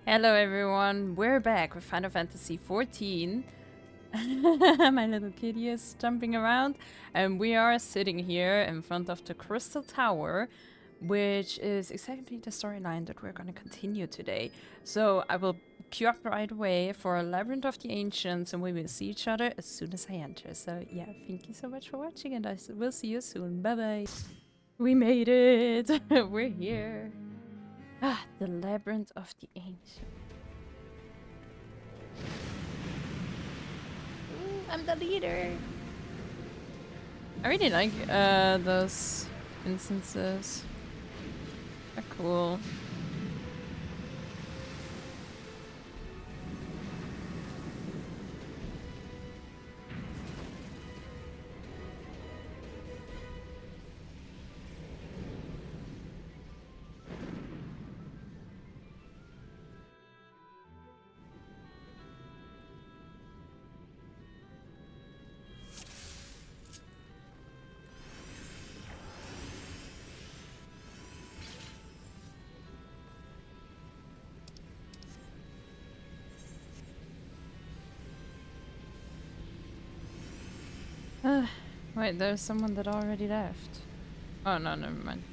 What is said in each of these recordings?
Hello everyone, we're back with Final Fantasy XIV. My little kitty is jumping around and we are sitting here in front of the Crystal Tower, which is exactly the storyline that we're going to continue today. So I will queue up right away for Labyrinth of the Ancients and we will see each other as soon as I enter. So yeah, thank you so much for watching and I will see you soon. Bye bye. We made it! We're here. Ah, the Labyrinth of the Ancients. I'm the leader. I really like those instances. They're cool. Wait, there's someone that already left. Oh no, never mind.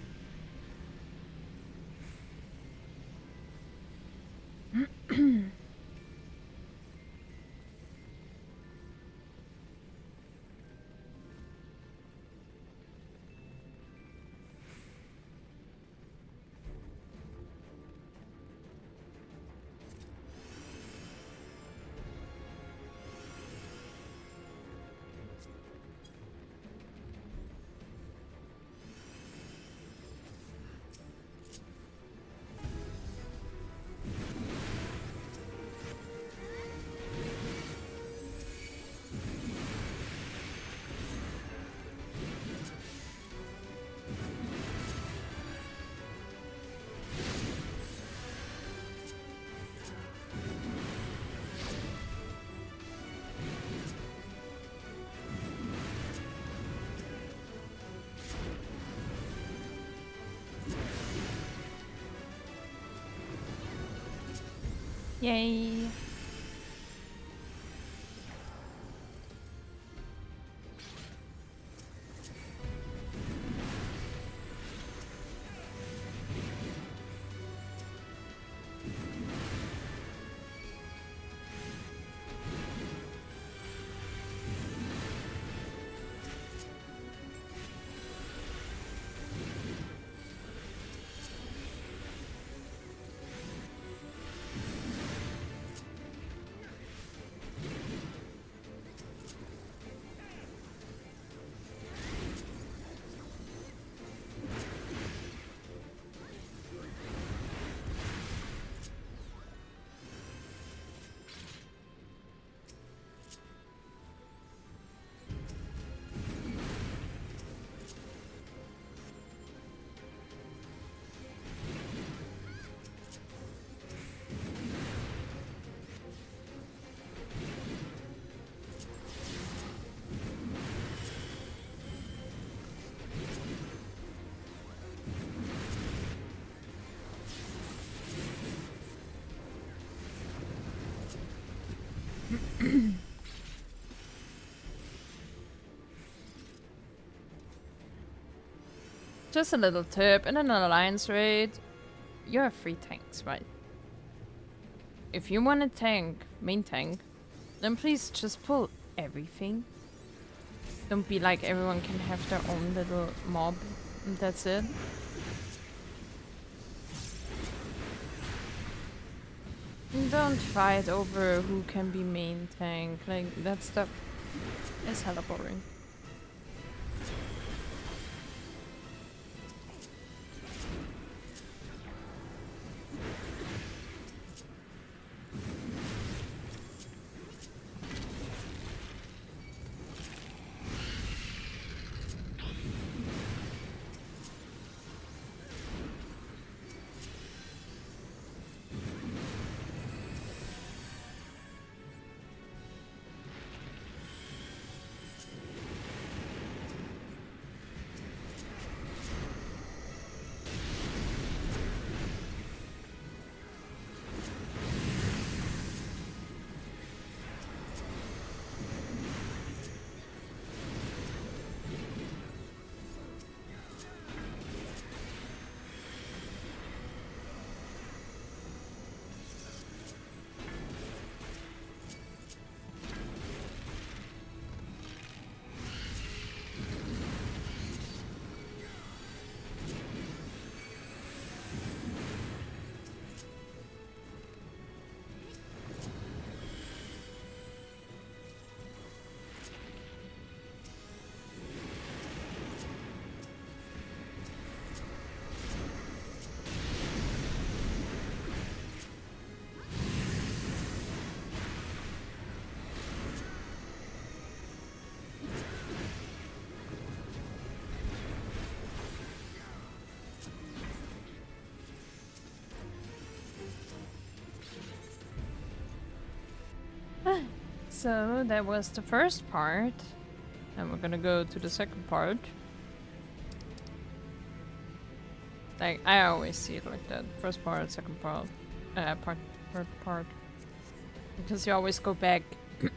Yay. Just a little tip, in an alliance raid, you have 3 tanks, right? If you want a tank, main tank, then please just pull everything. Don't be like everyone can have their own little mob and that's it. And don't fight over who can be main tank, like that stuff is hella boring. So that was the first part. And we're gonna go to the second part. Like, I always see it like that. First part, second part, third part. Because you always go back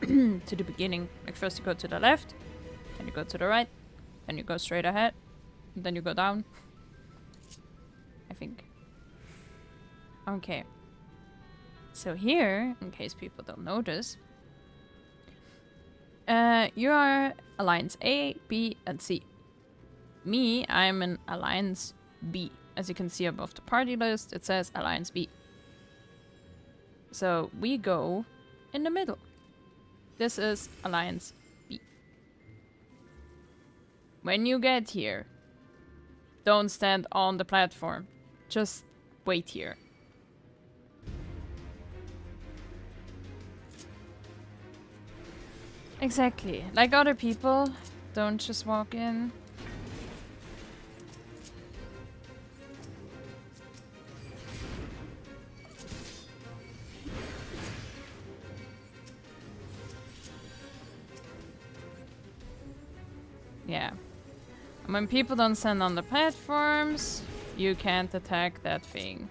to the beginning. Like, first you go to the left, then you go to the right, then you go straight ahead, and then you go down. I think. Okay. So here, in case people don't notice, you are Alliance A, B, and C. Me, I'm in Alliance B. As you can see above the party list, it says Alliance B. So we go in the middle. This is Alliance B. When you get here, don't stand on the platform. Just wait here. Exactly. Like other people, don't just walk in. Yeah. When people don't stand on the platforms, you can't attack that thing.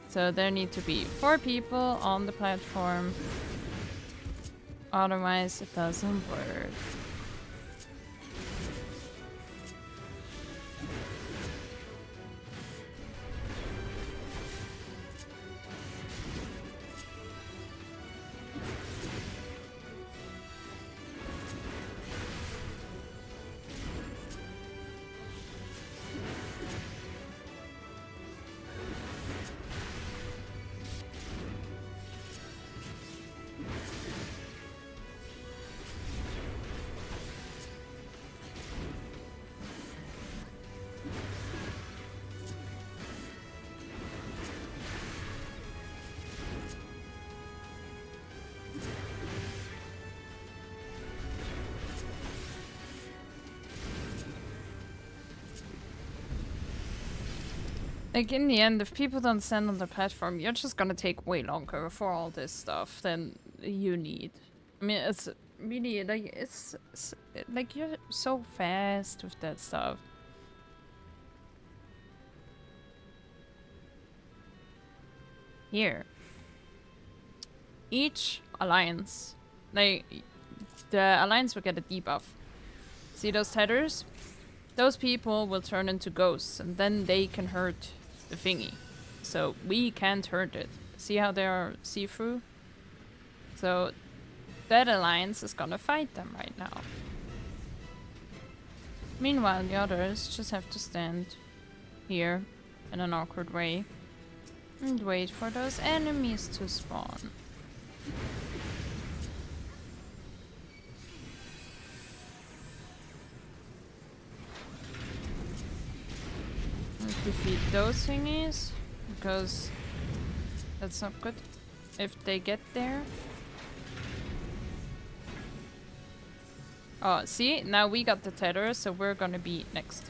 So there need to be 4 people on the platform. Otherwise, it doesn't work. Like, in the end, if people don't stand on the platform, you're just gonna take way longer for all this stuff than you need. I mean, it's really, like, it's like, you're so fast with that stuff. Here. Each alliance, like, the alliance will get a debuff. See those tethers? Those people will turn into ghosts, and then they can hurt the thingy. So we can't hurt it. See how they are see-through? So that alliance is gonna fight them right now. Meanwhile, the others just have to stand here in an awkward way and wait for those enemies to spawn. Defeat those thingies, because that's not good if they get there. Oh, see? Now we got the tether, so we're gonna be next.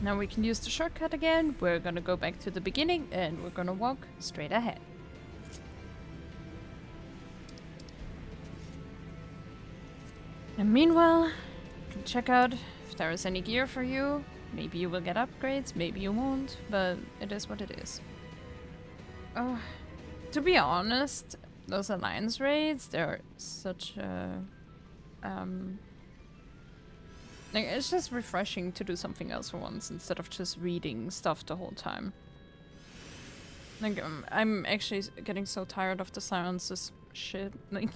Now we can use the shortcut again. We're gonna go back to the beginning and we're gonna walk straight ahead. And meanwhile, you can check out if there is any gear for you. Maybe you will get upgrades, maybe you won't, but it is what it is. Oh, to be honest, those alliance raids, they're such a like, it's just refreshing to do something else for once instead of just reading stuff the whole time. Like, I'm actually getting so tired of the silences shit. Like,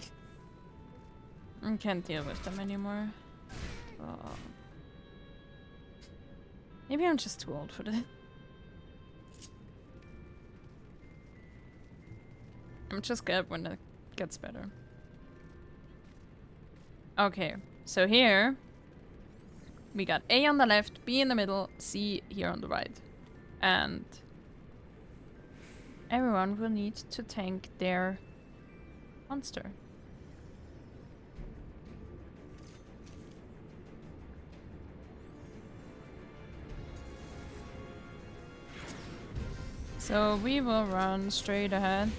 I can't deal with them anymore. Maybe I'm just too old for this. I'm just glad when it gets better. Okay, so here we got A on the left, B in the middle, C here on the right. And everyone will need to tank their monster. So we will run straight ahead.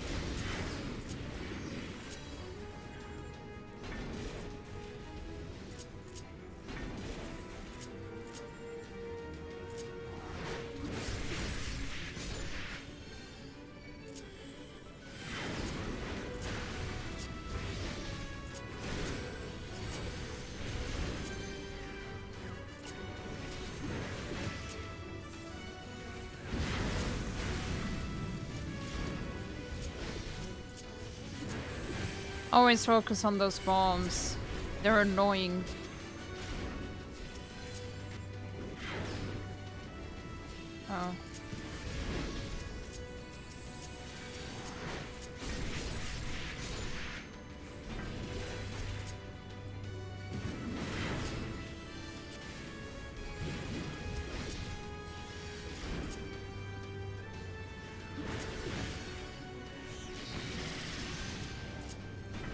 Always focus on those bombs. They're annoying. Oh.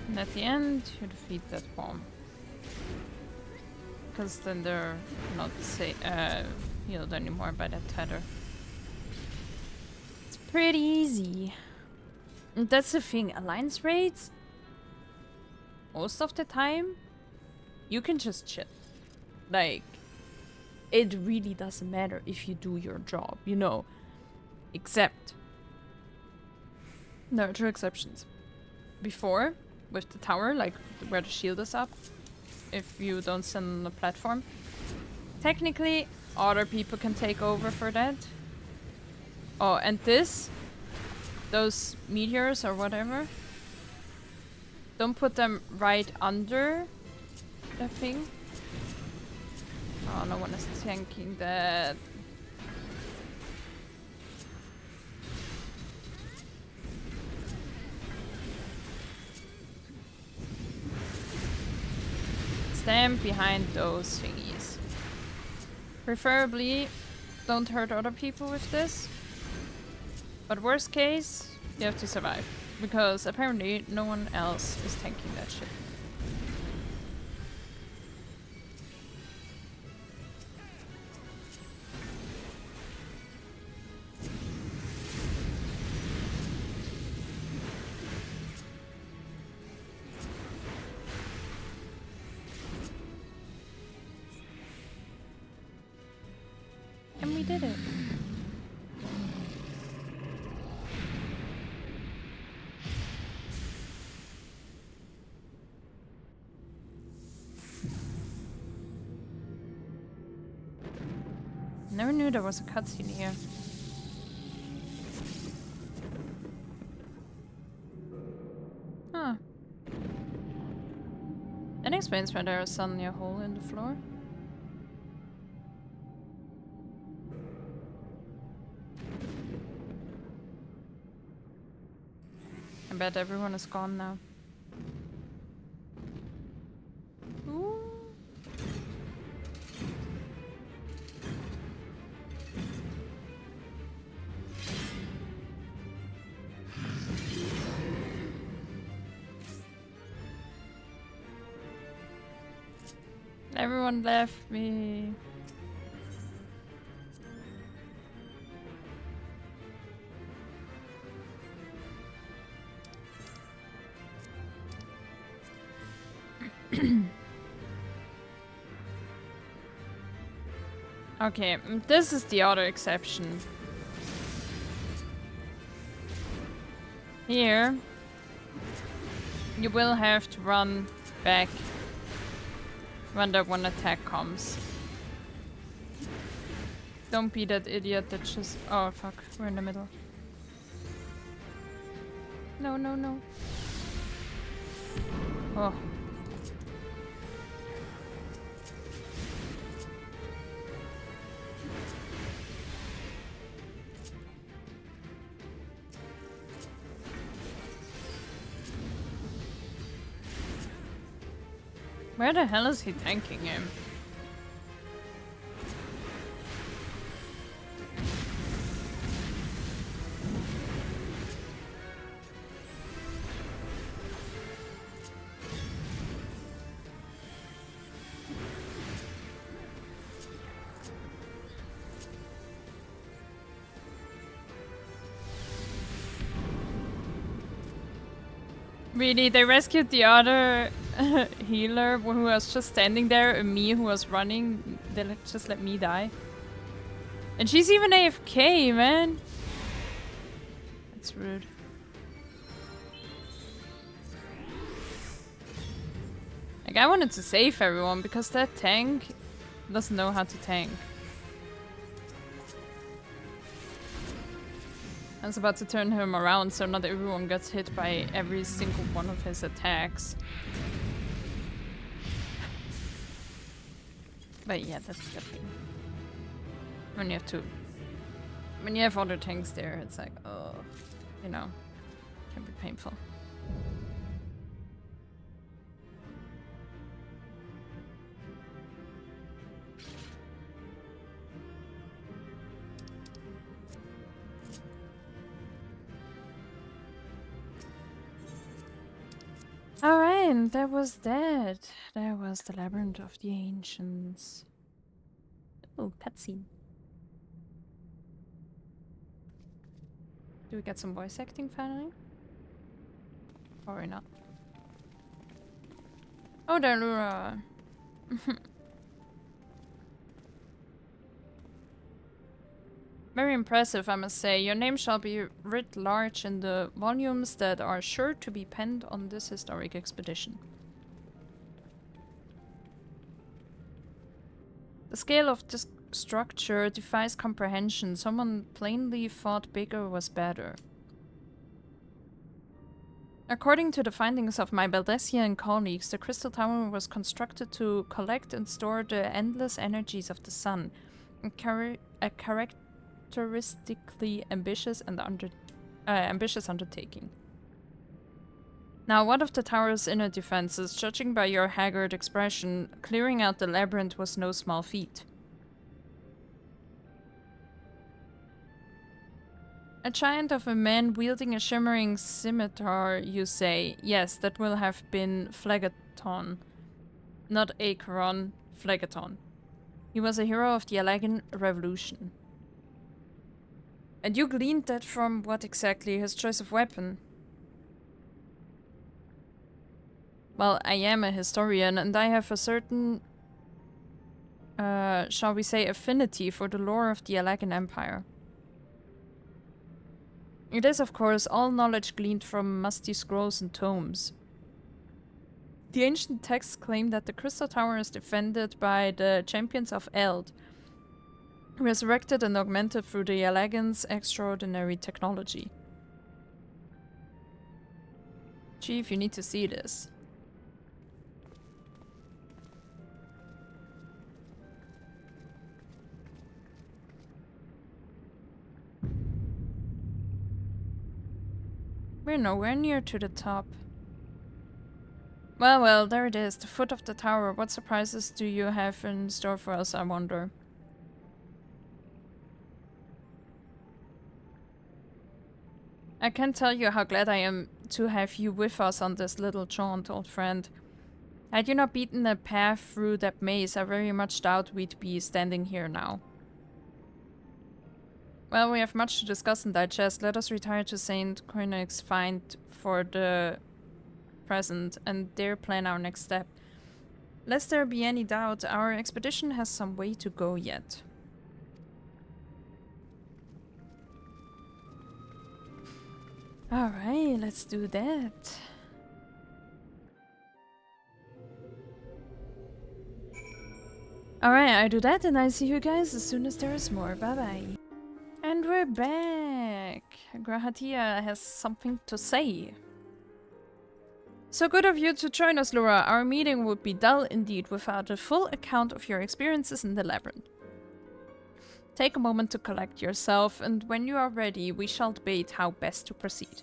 And at the end, you defeat that bomb. Because then they're not healed anymore by that tether. It's pretty easy. And that's the thing, alliance raids, most of the time, you can just chill. Like, it really doesn't matter if you do your job, you know. Except, there are two exceptions. Before, with the tower, like where the shield is up, if you don't stand on the platform, technically other people can take over for that. Oh, and those meteors or whatever, don't put them right under the thing. Oh, no one is tanking that. Stand behind those thingies. Preferably, don't hurt other people with this. But worst case, you have to survive. Because apparently no one else is tanking that shit. And we did it. Never knew there was a cutscene here. Huh. That explains why there is suddenly a hole in the floor. I bet everyone is gone now. Ooh. Everyone left me. Okay, this is the other exception. Here, you will have to run back when that one attack comes. Don't be that idiot that just... Oh fuck, we're in the middle. No, no, no. Oh. Where the hell is he tanking him? Really, they rescued the other healer who was just standing there, and me who was running. They just let me die. And she's even AFK, man. That's rude. Like, I wanted to save everyone because that tank doesn't know how to tank. I was about to turn him around so not everyone gets hit by every single one of his attacks. But yeah, that's the thing. When you have other tanks there, it's like, oh, you know, can be painful. Alright, that was that. That was the Labyrinth of the Ancients. Oh, cutscene. Do we get some voice acting finally? Or not? Oh, there, Lura. Very impressive, I must say. Your name shall be writ large in the volumes that are sure to be penned on this historic expedition. The scale of this structure defies comprehension. Someone plainly thought bigger was better. According to the findings of my Baldessian colleagues, the Crystal Tower was constructed to collect and store the endless energies of the sun. A characteristically ambitious and ambitious undertaking. Now, what of the tower's inner defenses? Judging by your haggard expression, clearing out the labyrinth was no small feat. A giant of a man wielding a shimmering scimitar, you say? Yes, that will have been Phlegaton. Not Acheron, Phlegaton. He was a hero of the Alagan Revolution. And you gleaned that from what exactly? His choice of weapon? Well, I am a historian, and I have a certain, shall we say, affinity for the lore of the Alagan Empire. It is, of course, all knowledge gleaned from musty scrolls and tomes. The ancient texts claim that the Crystal Tower is defended by the champions of Eld, resurrected and augmented through the Alagans' extraordinary technology. Chief, you need to see this. We're nowhere near to the top. Well, well, there it is, the foot of the tower. What surprises do you have in store for us, I wonder? I can't tell you how glad I am to have you with us on this little jaunt, old friend. Had you not beaten a path through that maze, I very much doubt we'd be standing here now. Well, we have much to discuss and digest. Let us retire to St. Koenig's Find for the present and there plan our next step. Lest there be any doubt, our expedition has some way to go yet. Alright, let's do that. Alright, I do that and I see you guys as soon as there is more. Bye bye. And we're back. Grahatia has something to say. So good of you to join us, Laura. Our meeting would be dull indeed without a full account of your experiences in the labyrinth. Take a moment to collect yourself, and when you are ready, we shall debate how best to proceed.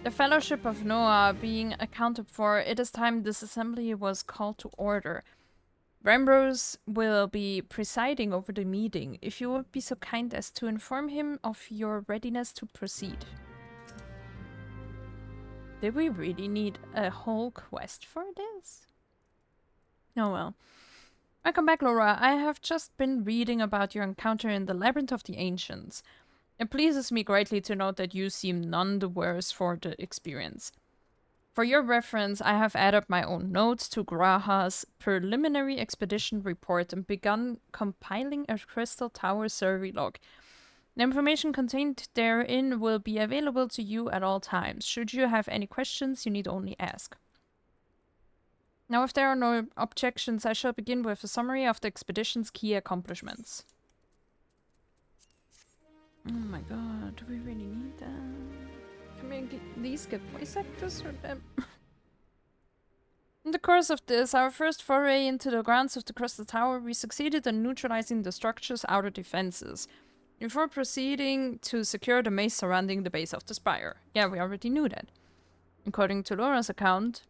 The Fellowship of Noah being accounted for, it is time this assembly was called to order. Rambrose will be presiding over the meeting. If you would be so kind as to inform him of your readiness to proceed. Did we really need a whole quest for this? Oh well. Welcome back, Laura. I have just been reading about your encounter in the Labyrinth of the Ancients. It pleases me greatly to note that you seem none the worse for the experience. For your reference, I have added my own notes to Graha's preliminary expedition report and begun compiling a Crystal Tower survey log. The information contained therein will be available to you at all times. Should you have any questions, you need only ask. Now, if there are no objections, I shall begin with a summary of the expedition's key accomplishments. Oh my god, do we really need that? Can we at least get voice actors for them? In the course of this, our first foray into the grounds of the Crystal Tower, we succeeded in neutralizing the structure's outer defenses, before proceeding to secure the maze surrounding the base of the spire. Yeah, we already knew that. According to Laura's account,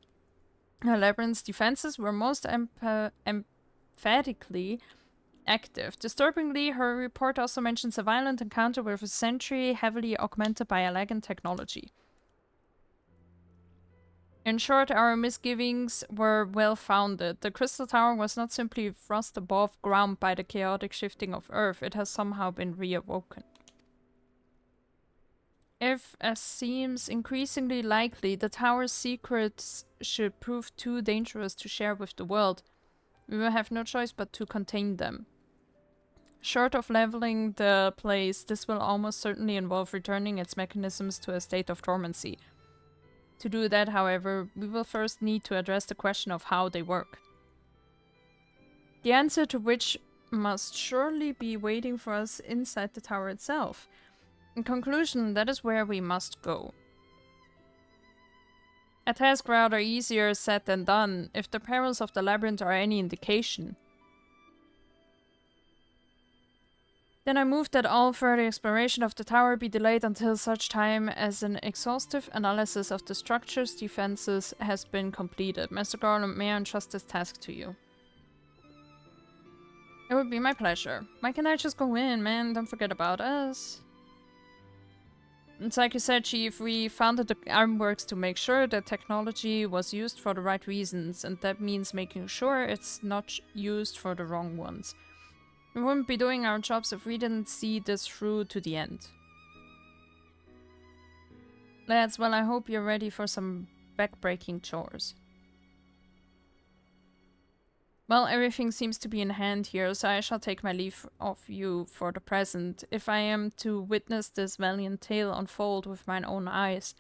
the Labyrinth's defenses were most emphatically active. Disturbingly, her report also mentions a violent encounter with a sentry heavily augmented by Alagan technology. In short, our misgivings were well-founded. The Crystal Tower was not simply thrust above ground by the chaotic shifting of Earth, it has somehow been reawoken. If, as seems increasingly likely, the tower's secrets should prove too dangerous to share with the world, we will have no choice but to contain them. Short of leveling the place, this will almost certainly involve returning its mechanisms to a state of dormancy. To do that, however, we will first need to address the question of how they work. The answer to which must surely be waiting for us inside the tower itself. In conclusion, that is where we must go. A task rather easier said than done, if the perils of the labyrinth are any indication. Then I moved that all further exploration of the tower be delayed until such time as an exhaustive analysis of the structure's defenses has been completed. Master Garland, may I entrust this task to you? It would be my pleasure. Why can't I just go in, man? Don't forget about us. It's like you said, Chief, we founded the Ironworks to make sure that technology was used for the right reasons, and that means making sure it's not used for the wrong ones. We wouldn't be doing our jobs if we didn't see this through to the end. Lads, well, I hope you're ready for some back-breaking chores. Well, everything seems to be in hand here, so I shall take my leave of you for the present. If I am to witness this valiant tale unfold with mine own eyes,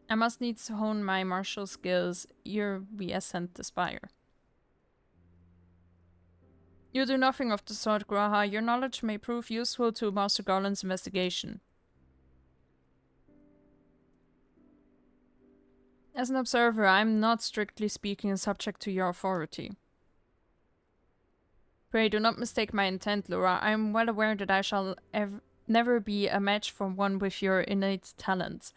I must needs hone my martial skills ere we ascend the spire. You do nothing of the sort, Graha. Your knowledge may prove useful to Master Garland's investigation. As an observer, I am not strictly speaking subject to your authority. Pray do not mistake my intent, Laura. I am well aware that I shall never be a match for one with your innate talents.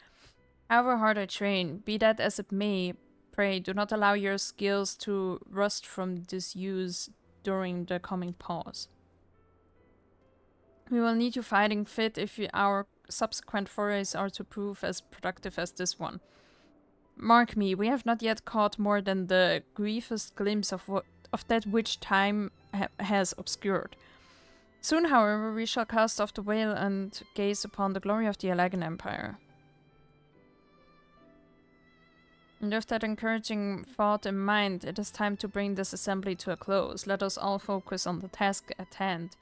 However hard I train, be that as it may, pray do not allow your skills to rust from disuse during the coming pause. We will need you fighting fit if our subsequent forays are to prove as productive as this one. Mark me, we have not yet caught more than the grievous glimpse of that which time has obscured. Soon, however, we shall cast off the veil and gaze upon the glory of the Alagan Empire. And with that encouraging thought in mind, it is time to bring this assembly to a close. Let us all focus on the task at hand,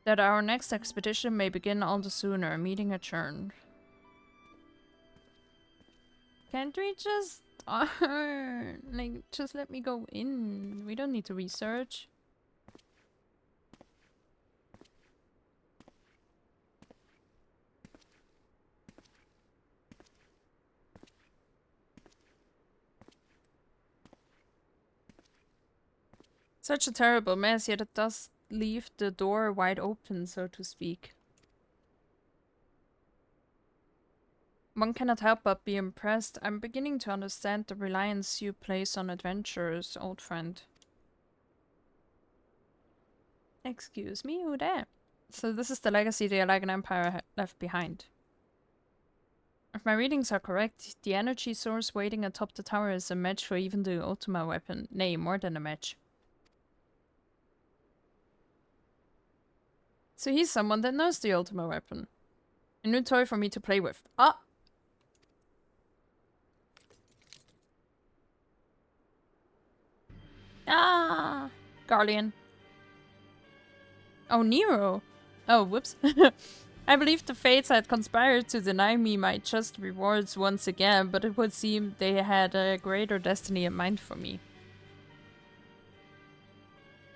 that our next expedition may begin all the sooner. Meeting adjourned. Can't we just... just let me go in. We don't need to research. Such a terrible mess, yet it does leave the door wide open, so to speak. One cannot help but be impressed. I'm beginning to understand the reliance you place on adventurers, old friend. Excuse me, who there? So this is the legacy the Alagan Empire left behind. If my readings are correct, the energy source waiting atop the tower is a match for even the Ultima weapon. Nay, more than a match. So he's someone that knows the Ultima weapon. A new toy for me to play with. Ah! Ah! Guardian. Oh, Nero! Oh, whoops. I believe the fates had conspired to deny me my just rewards once again, but it would seem they had a greater destiny in mind for me.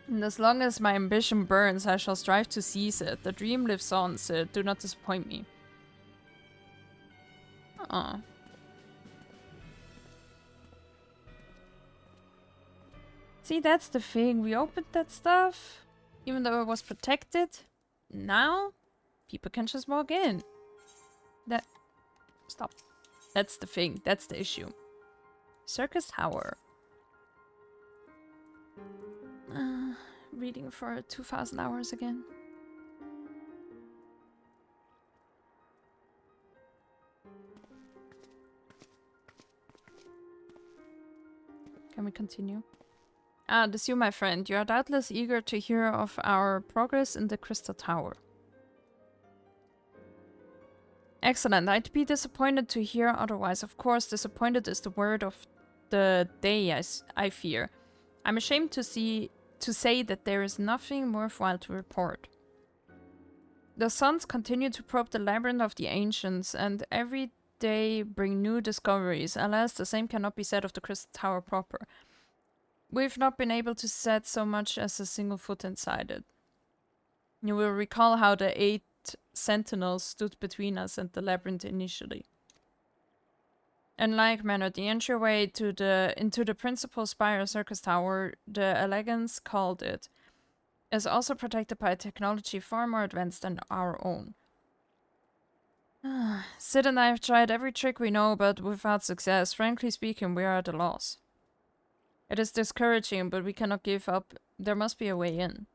And as long as my ambition burns, I shall strive to seize it. The dream lives on, so do not disappoint me. Aw. See, that's the thing. We opened that stuff, even though it was protected. Now, people can just walk in. That... Stop. That's the thing. That's the issue. Syrcus Tower. Reading for 2,000 hours again. Can we continue? Ah, this you, my friend. You are doubtless eager to hear of our progress in the Crystal Tower. Excellent. I'd be disappointed to hear otherwise. Of course, disappointed is the word of the day, I fear. I'm ashamed to say that there is nothing worthwhile to report. The suns continue to probe the labyrinth of the ancients, and every day bring new discoveries. Alas, the same cannot be said of the Crystal Tower proper. We've not been able to set so much as a single foot inside it. You will recall how the 8 sentinels stood between us and the labyrinth initially. In like manner, the entryway into the principal spire Syrcus Tower, the elegans called it, is also protected by a technology far more advanced than our own. Sid and I have tried every trick we know, but without success. Frankly speaking, we are at a loss. It is discouraging, but we cannot give up. There must be a way in.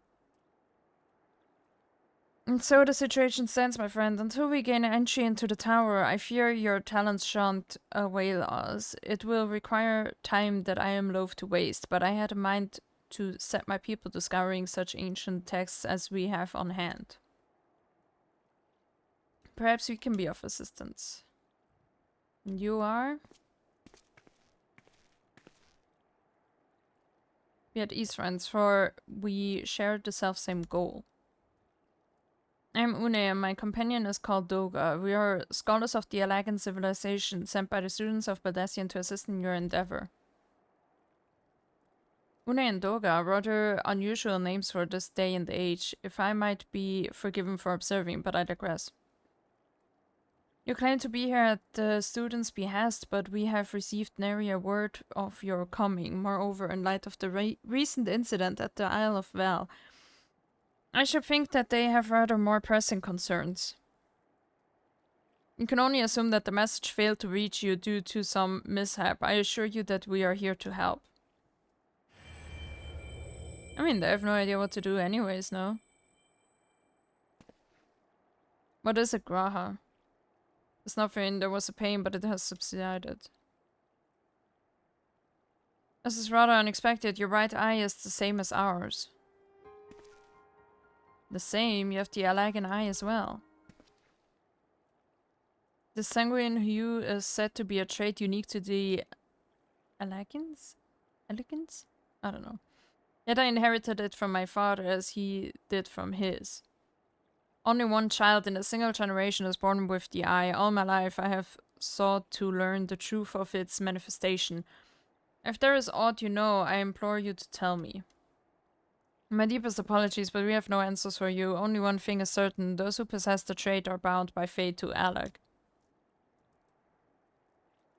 And so the situation stands, my friend. Until we gain entry into the tower, I fear your talents shan't avail us. It will require time that I am loath to waste, but I had in mind to set my people discovering such ancient texts as we have on hand. Perhaps we can be of assistance. And you are? We at ease, friends, for we share the self-same goal. I am Une, and my companion is called Doga. We are scholars of the Alagan civilization, sent by the students of Baldassian to assist in your endeavor. Une and Doga are rather unusual names for this day and age, if I might be forgiven for observing, but I digress. You claim to be here at the students' behest, but we have received nary a word of your coming. Moreover, in light of the recent incident at the Isle of Val, I should think that they have rather more pressing concerns. You can only assume that the message failed to reach you due to some mishap. I assure you that we are here to help. I mean, they have no idea what to do anyways, no? What is it, Graha? It's nothing, there was a pain, but it has subsided. This is rather unexpected. Your right eye is the same as ours. The same? You have the Alagan eye as well. The sanguine hue is said to be a trait unique to the Alagans? Elegans? I don't know. Yet I inherited it from my father as he did from his. Only one child in a single generation is born with the eye. All my life I have sought to learn the truth of its manifestation. If there is aught you know, I implore you to tell me. My deepest apologies, but we have no answers for you. Only one thing is certain. Those who possess the trait are bound by fate to Alag.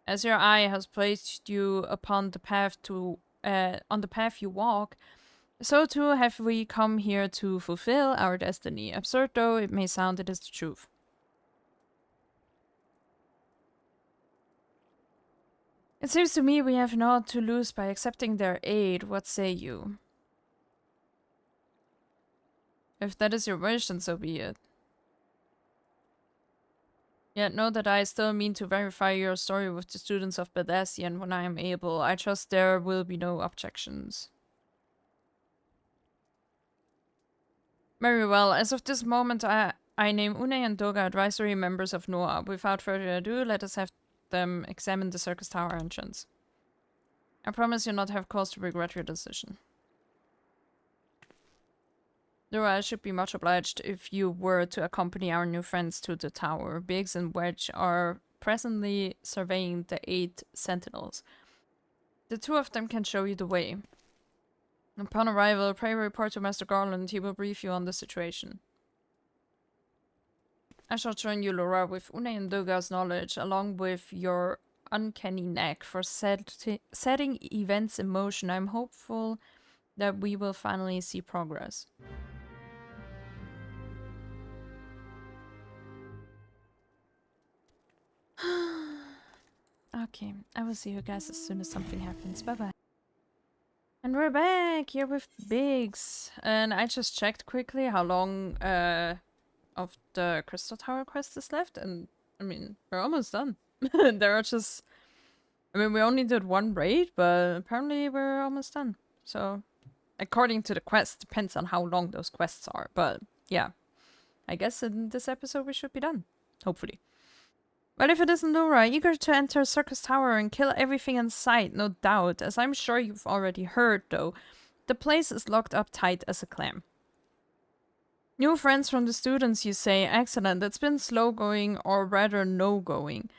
As your eye has placed you upon the path on the path you walk, so too have we come here to fulfill our destiny. Absurd though it may sound, it is the truth. It seems to me we have naught to lose by accepting their aid. What say you? If that is your wish, then so be it. Yet know that I still mean to verify your story with the students of Bethesdian when I am able. I trust there will be no objections. Very well. As of this moment, I name Une and Doga advisory members of Noah. Without further ado, let us have them examine the Syrcus Tower entrance. I promise you'll not have cause to regret your decision. Dora, I should be much obliged if you were to accompany our new friends to the tower. Biggs and Wedge are presently surveying the 8 sentinels. The 2 of them can show you the way. Upon arrival, pray report to Master Garland. He will brief you on the situation. I shall join you, Laura, with Une and Doga's knowledge, along with your uncanny knack for setting events in motion. I'm hopeful that we will finally see progress. Okay, I will see you guys as soon as something happens. Bye-bye. And we're back here with Biggs. And I just checked quickly how long of the Crystal Tower quest is left. And, I mean, we're almost done. There are just... I mean, we only did 1 raid, but apparently we're almost done. So, according to the quest, depends on how long those quests are. But, yeah. I guess in this episode we should be done. Hopefully. Well, if it isn't Laura, eager to enter Syrcus Tower and kill everything in sight, no doubt. As I'm sure you've already heard, though, the place is locked up tight as a clam. New friends from the students, you say? Excellent. It's been slow going, or rather no going.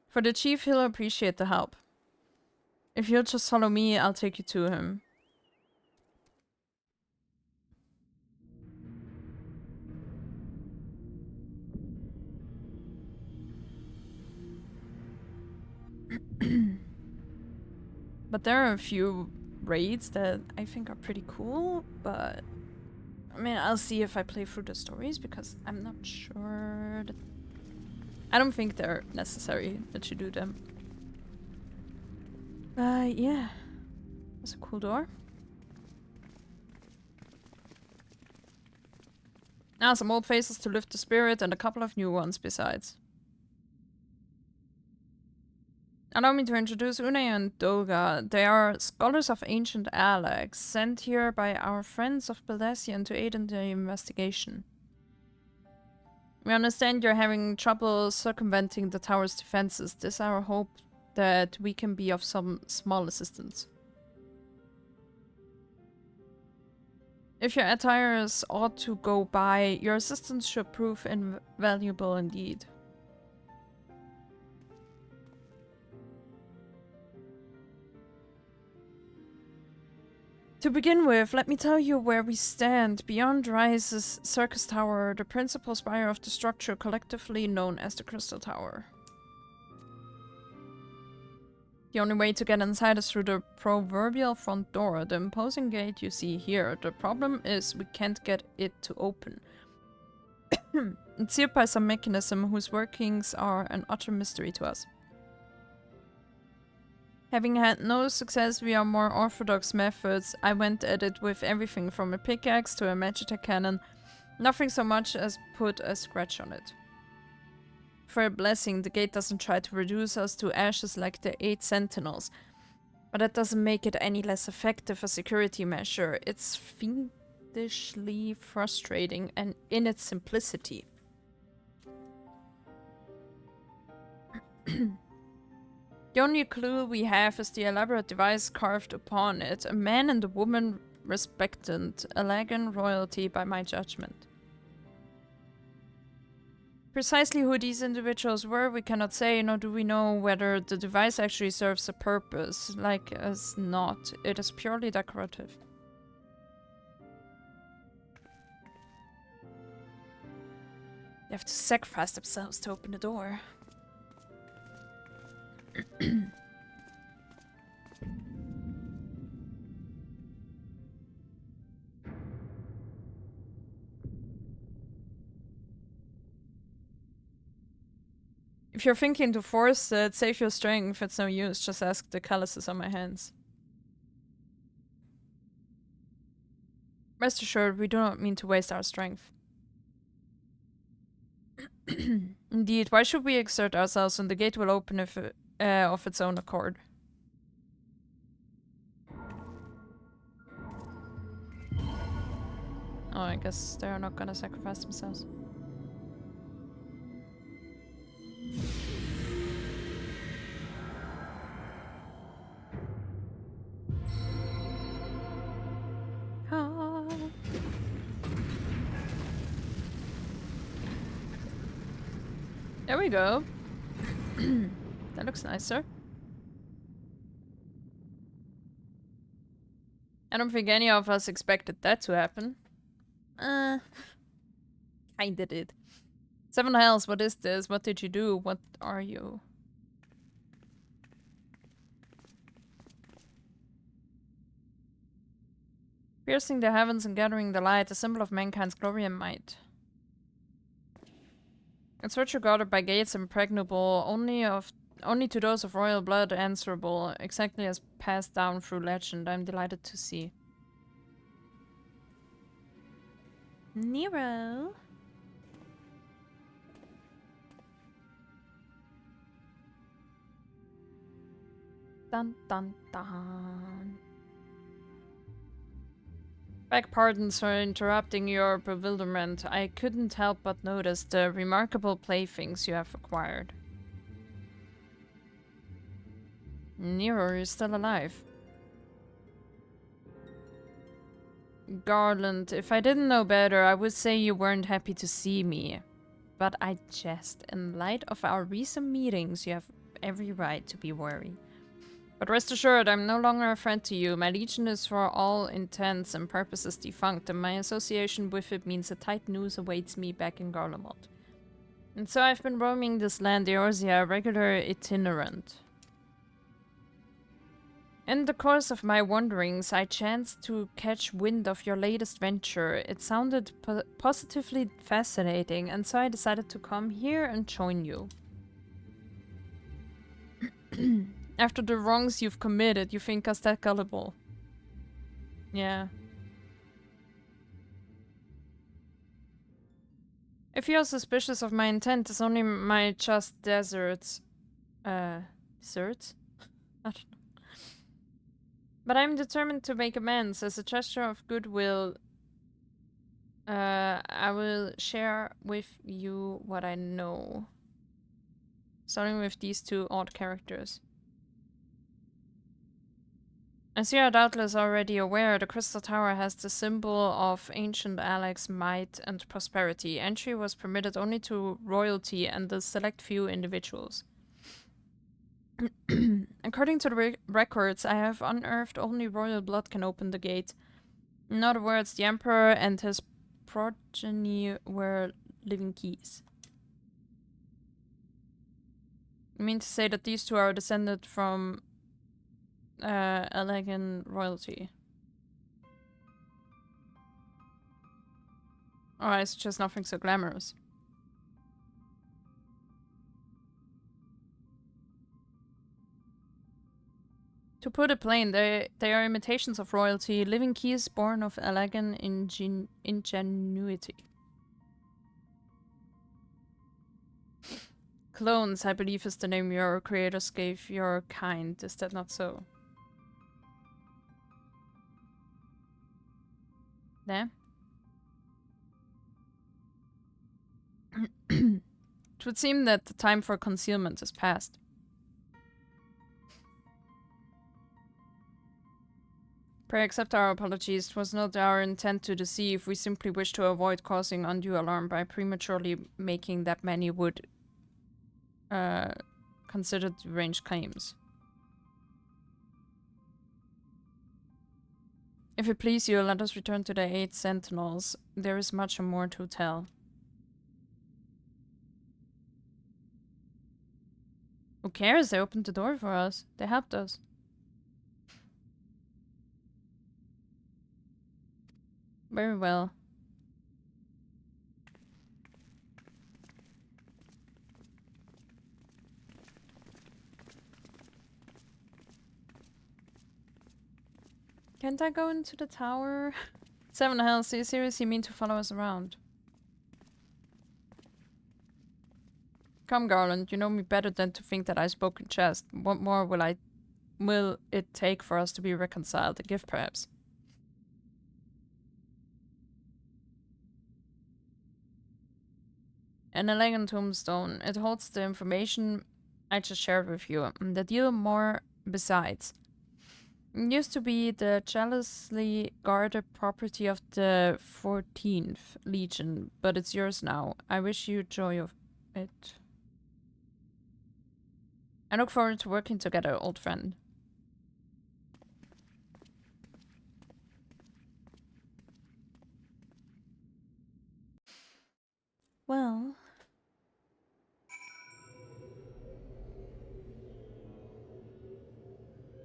For the chief, he'll appreciate the help. If you'll just follow me, I'll take you to him. But there are a few raids that I think are pretty cool, but I mean, I'll see if I play through the stories because I'm not sure that... I don't think they're necessary that you do them. Yeah. That's a cool door. Now some old faces to lift the spirit and a couple of new ones besides. Allow me to introduce Une and Doga. They are scholars of ancient Alex, sent here by our friends of Bethesdian to aid in the investigation. We understand you're having trouble circumventing the tower's defenses. It is our hope that we can be of some small assistance. If your attires ought to go by, your assistance should prove invaluable indeed. To begin with, let me tell you where we stand. Beyond rises Syrcus Tower, the principal spire of the structure collectively known as the Crystal Tower. The only way to get inside is through the proverbial front door, the imposing gate you see here. The problem is we can't get it to open. It's sealed by some mechanism whose workings are an utter mystery to us. Having had no success via more orthodox methods, I went at it with everything from a pickaxe to a magitech cannon. Nothing so much as put a scratch on it. For a blessing, the gate doesn't try to reduce us to ashes like the 8 sentinels. But that doesn't make it any less effective a security measure. It's fiendishly frustrating and in its simplicity. The only clue we have is the elaborate device carved upon it. A man and a woman resplendent, elegant royalty by my judgment. Precisely who these individuals were, we cannot say, nor do we know whether the device actually serves a purpose. Like as not, it is purely decorative. They have to sacrifice themselves to open the door. If you're thinking to force it, save your strength. It's no use. Just ask the calluses on my hands. Rest assured, we do not mean to waste our strength. Indeed, why should we exert ourselves when the gate will open if of its own accord? Oh, I guess they're not gonna sacrifice themselves. Ah. There we go. That looks nicer. I don't think any of us expected that to happen. Kinda did. 7 hells, what is this? What did you do? What are you? Piercing the heavens and gathering the light, a symbol of mankind's glory and might. Its virtue guarded by gates impregnable, only to those of royal blood answerable, exactly as passed down through legend. I'm delighted to see. Nero. Dun dun dun. Beg pardons for interrupting your bewilderment. I couldn't help but notice the remarkable playthings you have acquired. Nero, you're still alive. Garland, if I didn't know better, I would say you weren't happy to see me. But I jest. In light of our recent meetings, you have every right to be worried. But rest assured, I'm no longer a friend to you. My legion is for all intents and purposes defunct, and my association with it means a tight noose awaits me back in Garlemald. And so I've been roaming this land, Eorzea, a regular itinerant. In the course of my wanderings, I chanced to catch wind of your latest venture. It sounded positively fascinating, and so I decided to come here and join you. After the wrongs you've committed, you think us that gullible. Yeah. If you're suspicious of my intent, it's only my just deserts. Deserts? I don't know. But I'm determined to make amends. As a gesture of goodwill, I will share with you what I know. Starting with these 2 odd characters. As you are doubtless already aware, the Crystal Tower has the symbol of ancient Alex might and prosperity. Entry was permitted only to royalty and a select few individuals. According to the records, I have unearthed only royal blood can open the gate. In other words, the Emperor and his progeny were living keys. You mean to say that these 2 are descended from Allegan royalty? Oh, it's just nothing so glamorous. To put it plain, they are imitations of royalty, living keys born of Allegan ingenuity. Clones, I believe, is the name your creators gave your kind. Is that not so? There? It would seem that the time for concealment is past. Pray accept our apologies. It was not our intent to deceive. We simply wish to avoid causing undue alarm by prematurely making that many would consider deranged claims. If it please you, let us return to the 8 sentinels. There is much more to tell. Who cares? They opened the door for us. They helped us. Very well. Can't I go into the tower? Seven Hells, do you seriously mean to follow us around? Come, Garland, you know me better than to think that I spoke in jest. What more will it take for us to be reconciled? A gift, perhaps? An elegant tombstone. It holds the information I just shared with you. The deal more besides. It used to be the jealously guarded property of the 14th Legion, but it's yours now. I wish you joy of it. I look forward to working together, old friend. Well...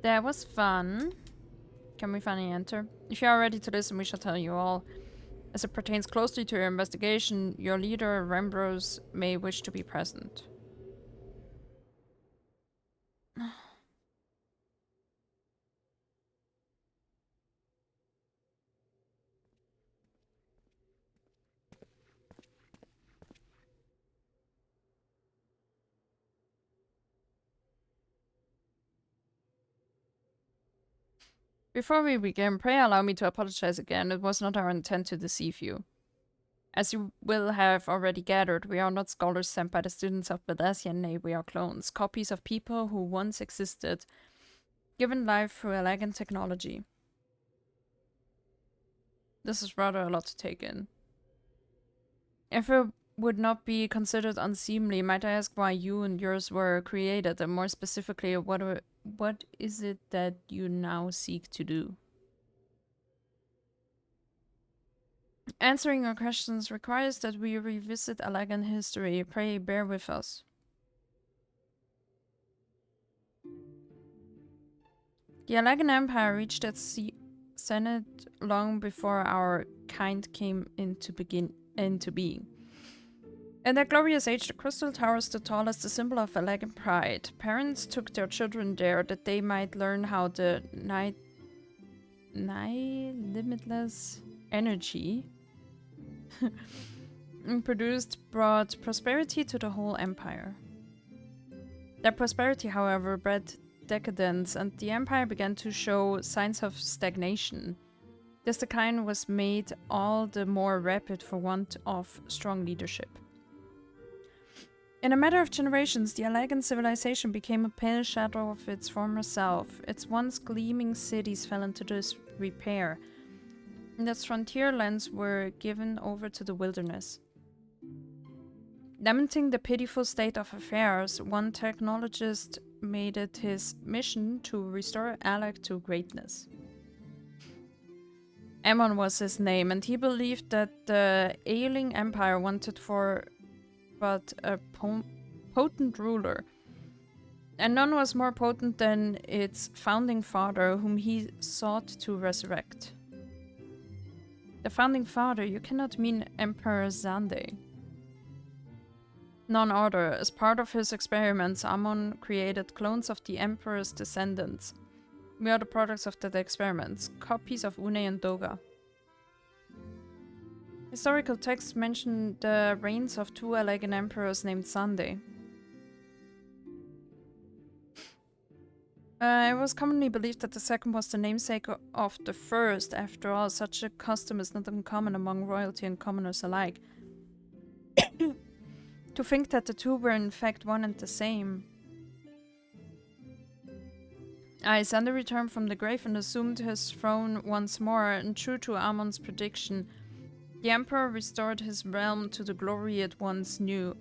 that was fun. Can we finally enter? If you are ready to listen, we shall tell you all. As it pertains closely to your investigation, your leader, Rembros, may wish to be present. Before we begin, pray allow me to apologize again. It was not our intent to deceive you. As you will have already gathered, we are not scholars sent by the students of Badassian, nay, we are clones, copies of people who once existed, given life through elegant technology. This is rather a lot to take in. If it would not be considered unseemly, might I ask why you and yours were created, and more specifically, what is it that you now seek to do? Answering your questions requires that we revisit elegant history. Pray bear with us. The Elegant Empire reached its zenith long before our kind came into being. In that glorious age, the Crystal Tower stood tall as the symbol of elegant pride. Parents took their children there that they might learn how the limitless energy produced brought prosperity to the whole empire. That prosperity, however, bred decadence, and the empire began to show signs of stagnation. This decline was made all the more rapid for want of strong leadership. In a matter of generations, the elegant civilization became a pale shadow of its former self. Its once gleaming cities fell into disrepair, and its frontier lands were given over to the wilderness. Lamenting the pitiful state of affairs, one technologist made it his mission to restore Alec to greatness. Ammon was his name, and he believed that the ailing empire wanted for but a potent ruler. And none was more potent than its founding father, whom he sought to resurrect. The founding father, you cannot mean Emperor Zande. None other. As part of his experiments, Ammon created clones of the Emperor's descendants. We are the products of the experiments, copies of Une and Doga. Historical texts mention the reigns of two elegant emperors named Zande. It was commonly believed that the second was the namesake of the first. After all, such a custom is not uncommon among royalty and commoners alike. To think that the two were in fact one and the same. Xander returned from the grave and assumed his throne once more, and true to Ammon's prediction, the Emperor restored his realm to the glory it once knew.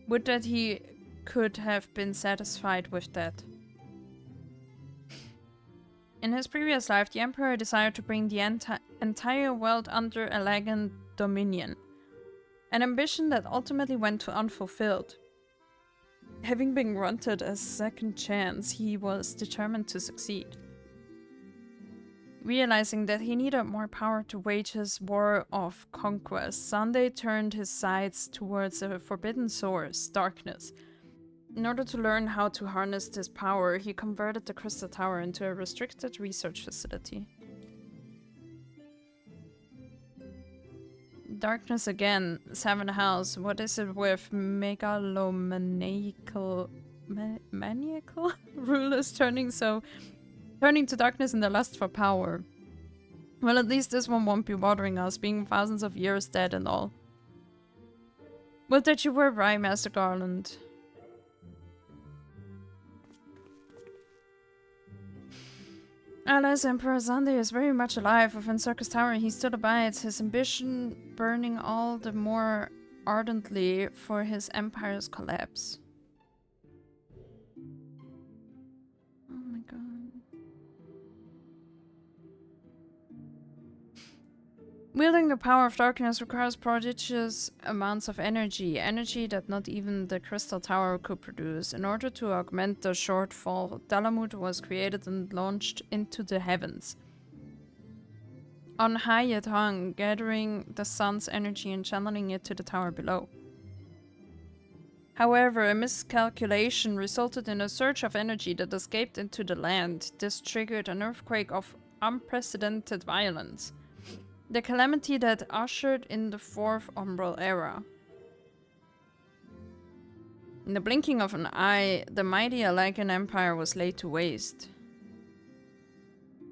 Would that he could have been satisfied with that. In his previous life, the Emperor desired to bring the entire world under elegant dominion, an ambition that ultimately went unfulfilled. Having been granted a second chance, he was determined to succeed. Realizing that he needed more power to wage his war of conquest, Zande turned his sights towards a forbidden source, darkness. In order to learn how to harness this power, he converted the Crystal Tower into a restricted research facility. Darkness again, 7th house. What is it with megalomaniacal maniacal rulers turning to darkness in their lust for power? Well, at least this one won't be bothering us, being thousands of years dead and all. Well, that you were right, Master Garland. Alas, Emperor Sunday is very much alive. Within Syrcus Tower he still abides, his ambition burning all the more ardently for his empire's collapse. Oh my god. Wielding the power of darkness requires prodigious amounts of energy that not even the Crystal Tower could produce. In order to augment the shortfall, Dalamud was created and launched into the heavens. On high it hung, gathering the sun's energy and channeling it to the tower below. However, a miscalculation resulted in a surge of energy that escaped into the land. This triggered an earthquake of unprecedented violence. The calamity that ushered in the 4th Umbral Era. In the blinking of an eye, the mighty Alagan Empire was laid to waste.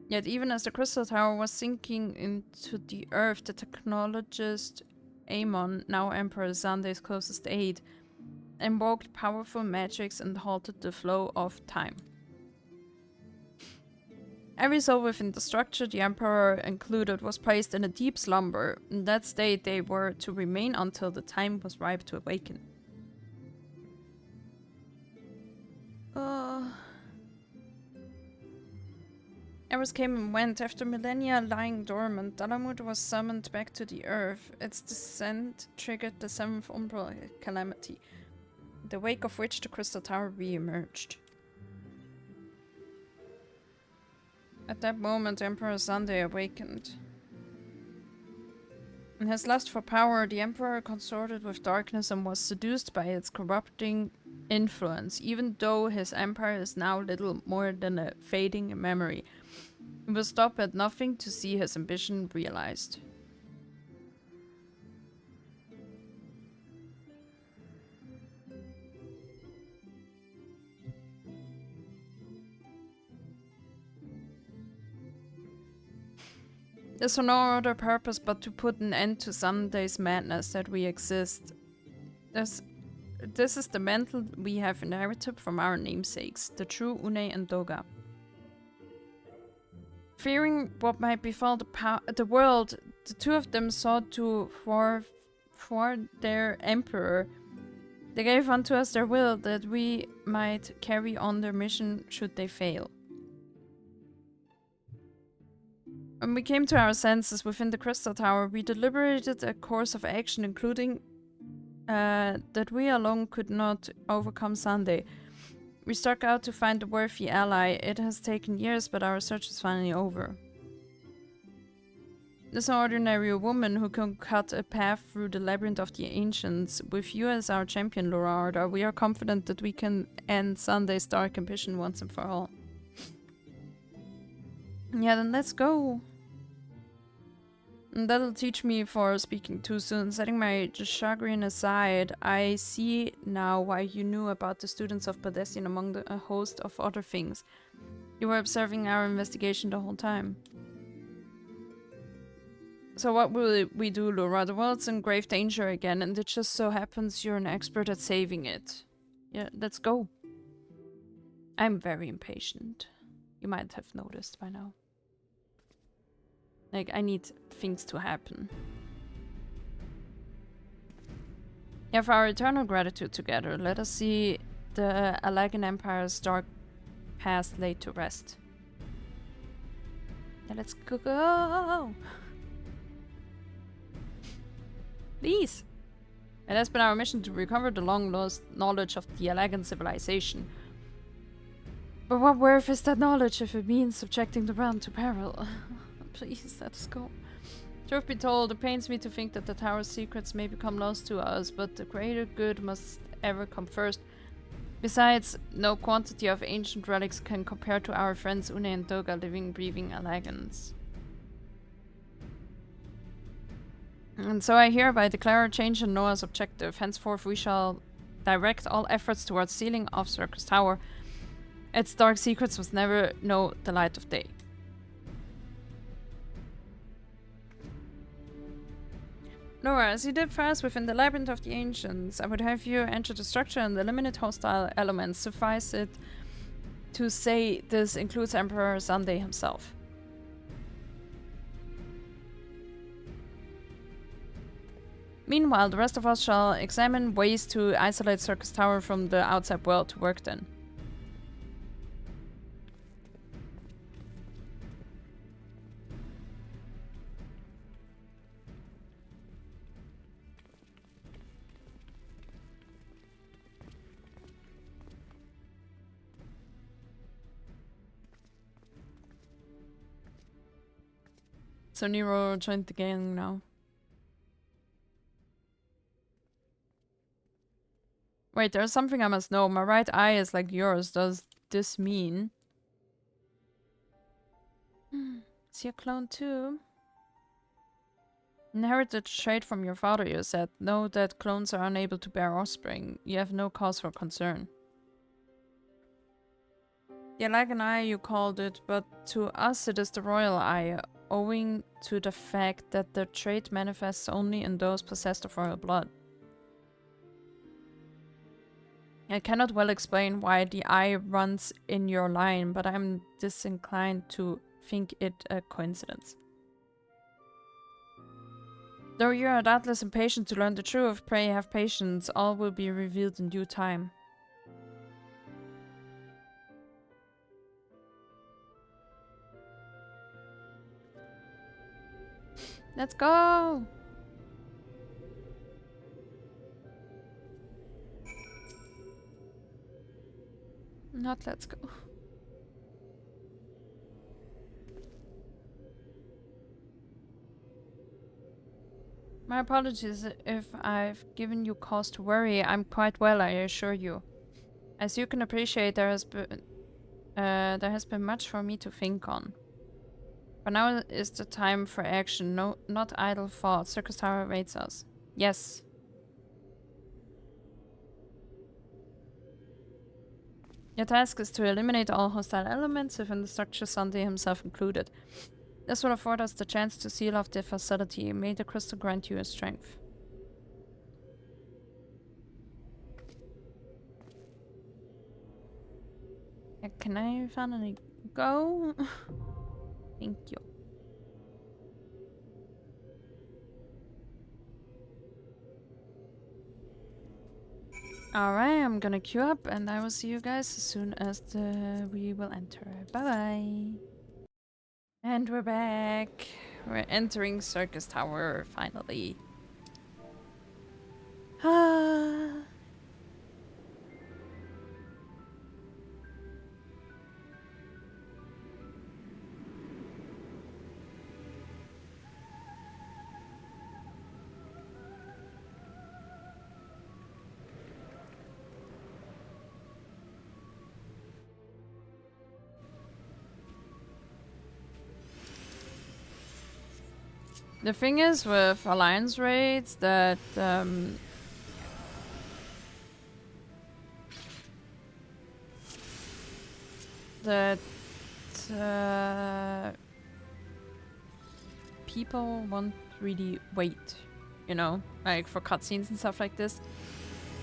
Yet even as the Crystal Tower was sinking into the earth, the technologist Amon, now Emperor Xande's closest aide, invoked powerful magics and halted the flow of time. Every soul within the structure, the Emperor included, was placed in a deep slumber. In that state, they were to remain until the time was ripe to awaken. Eras came and went. After millennia lying dormant, Dalamud was summoned back to the earth. Its descent triggered the 7th Umbral Calamity, in the wake of which the Crystal Tower re-emerged. At that moment, Emperor Sunday awakened. In his lust for power, the Emperor consorted with darkness and was seduced by its corrupting influence. Even though his empire is now little more than a fading memory, he will stop at nothing to see his ambition realized. There's no other purpose but to put an end to Sunday's madness that we exist. This is the mantle we have inherited from our namesakes, the true Une and Doga. Fearing what might befall the world, the two of them sought to thwart their emperor. They gave unto us their will that we might carry on their mission should they fail. When we came to our senses within the Crystal Tower, we deliberated a course of action, including that we alone could not overcome Sunday. We struck out to find a worthy ally. It has taken years, but our search is finally over. There's no ordinary woman who can cut a path through the Labyrinth of the Ancients. With you as our champion, Laura Arda, we are confident that we can end Sunday's dark ambition once and for all. Yeah, then let's go. And that'll teach me for speaking too soon. Setting my chagrin aside, I see now why you knew about the students of Pedestrian among a host of other things. You were observing our investigation the whole time. So what will we do, Laura? The world's in grave danger again, and it just so happens you're an expert at saving it. Yeah, let's go. I'm very impatient. You might have noticed by now. Like, I need things to happen. Yeah, for our eternal gratitude together, let us see the Alagan Empire's dark past laid to rest. Yeah, let's go! Please! It has been our mission to recover the long-lost knowledge of the Alagan civilization. But what worth is that knowledge if it means subjecting the realm to peril? Please, let's go. Truth be told, it pains me to think that the tower's secrets may become lost to us, but the greater good must ever come first. Besides, no quantity of ancient relics can compare to our friends Une and Doga, living, breathing elegance. And so I hereby declare a change in Noah's objective. Henceforth we shall direct all efforts towards sealing off Syrcus Tower. Its dark secrets must never know the light of day. Nora, as you did for us within the Labyrinth of the Ancients, I would have you enter the structure and eliminate hostile elements. Suffice it to say this includes Emperor Sunday himself. Meanwhile, the rest of us shall examine ways to isolate Syrcus Tower from the outside world to work then. So Nero joined the gang now. Wait, there's something I must know. My right eye is like yours. Does this mean... Is he a clone too? Inherited trait from your father, you said. Know that clones are unable to bear offspring. You have no cause for concern. Yeah, like an eye you called it, but to us it is the royal eye, owing to the fact that the trait manifests only in those possessed of royal blood. I cannot well explain why the eye runs in your line, but I'm disinclined to think it a coincidence. Though you are doubtless impatient to learn the truth, pray have patience. All will be revealed in due time. Let's go! Not let's go. My apologies if I've given you cause to worry. I'm quite well, I assure you. As you can appreciate, there has been much for me to think on. But now is the time for action, no, not idle thought. Syrcus Tower awaits us. Yes. Your task is to eliminate all hostile elements within the structure, Sunday himself included. This will afford us the chance to seal off the facility. May the crystal grant you strength. Yeah, can I finally go? Thank you. Alright, I'm gonna queue up and I will see you guys as soon as we will enter. Bye bye. And we're back. We're entering Syrcus Tower finally. Ah. The thing is with alliance raids that people won't really wait, you know, like for cutscenes and stuff like this,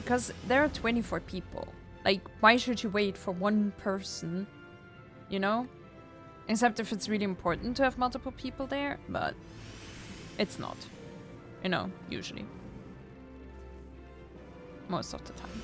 because there are 24 people. Like, why should you wait for one person, you know? Except if it's really important to have multiple people there, but it's not, you know, usually. Most of the time.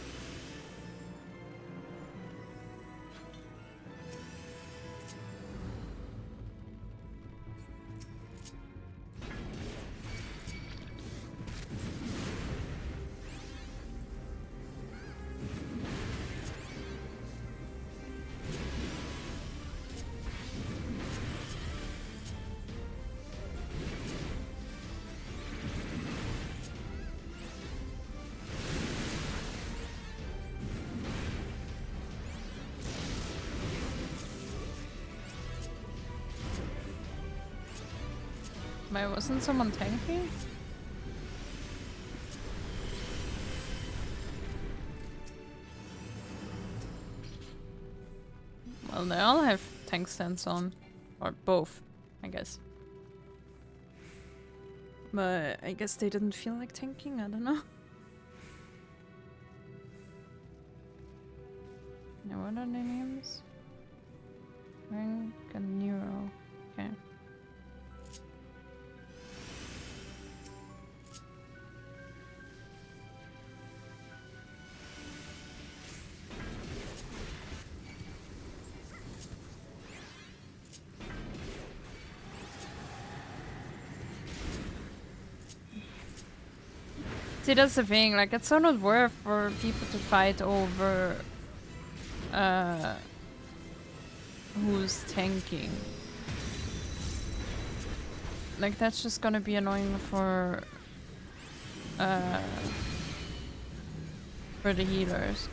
Why wasn't someone tanking? Well, they all have tank stance on. Or both, I guess. But I guess they didn't feel like tanking, I don't know. Now what are their names? Rank and Nero. Okay. See, that's the thing, like, it's so not worth for people to fight over who's tanking. Like, that's just gonna be annoying for the healers.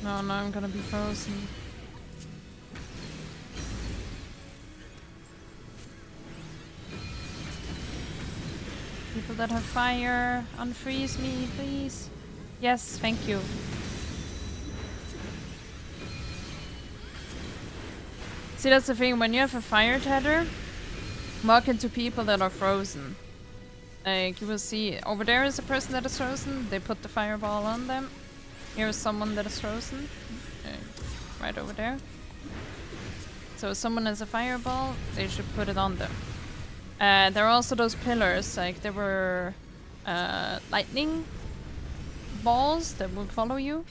No, now I'm gonna be frozen. People that have fire, unfreeze me, please. Yes, thank you. See, that's the thing, when you have a fire tether, walk into people that are frozen. Like, you will see, over there is a person that is frozen, they put the fireball on them. Here is someone that is frozen, right over there. So if someone has a fireball, they should put it on them. There are also those pillars, like there were lightning balls that will follow you.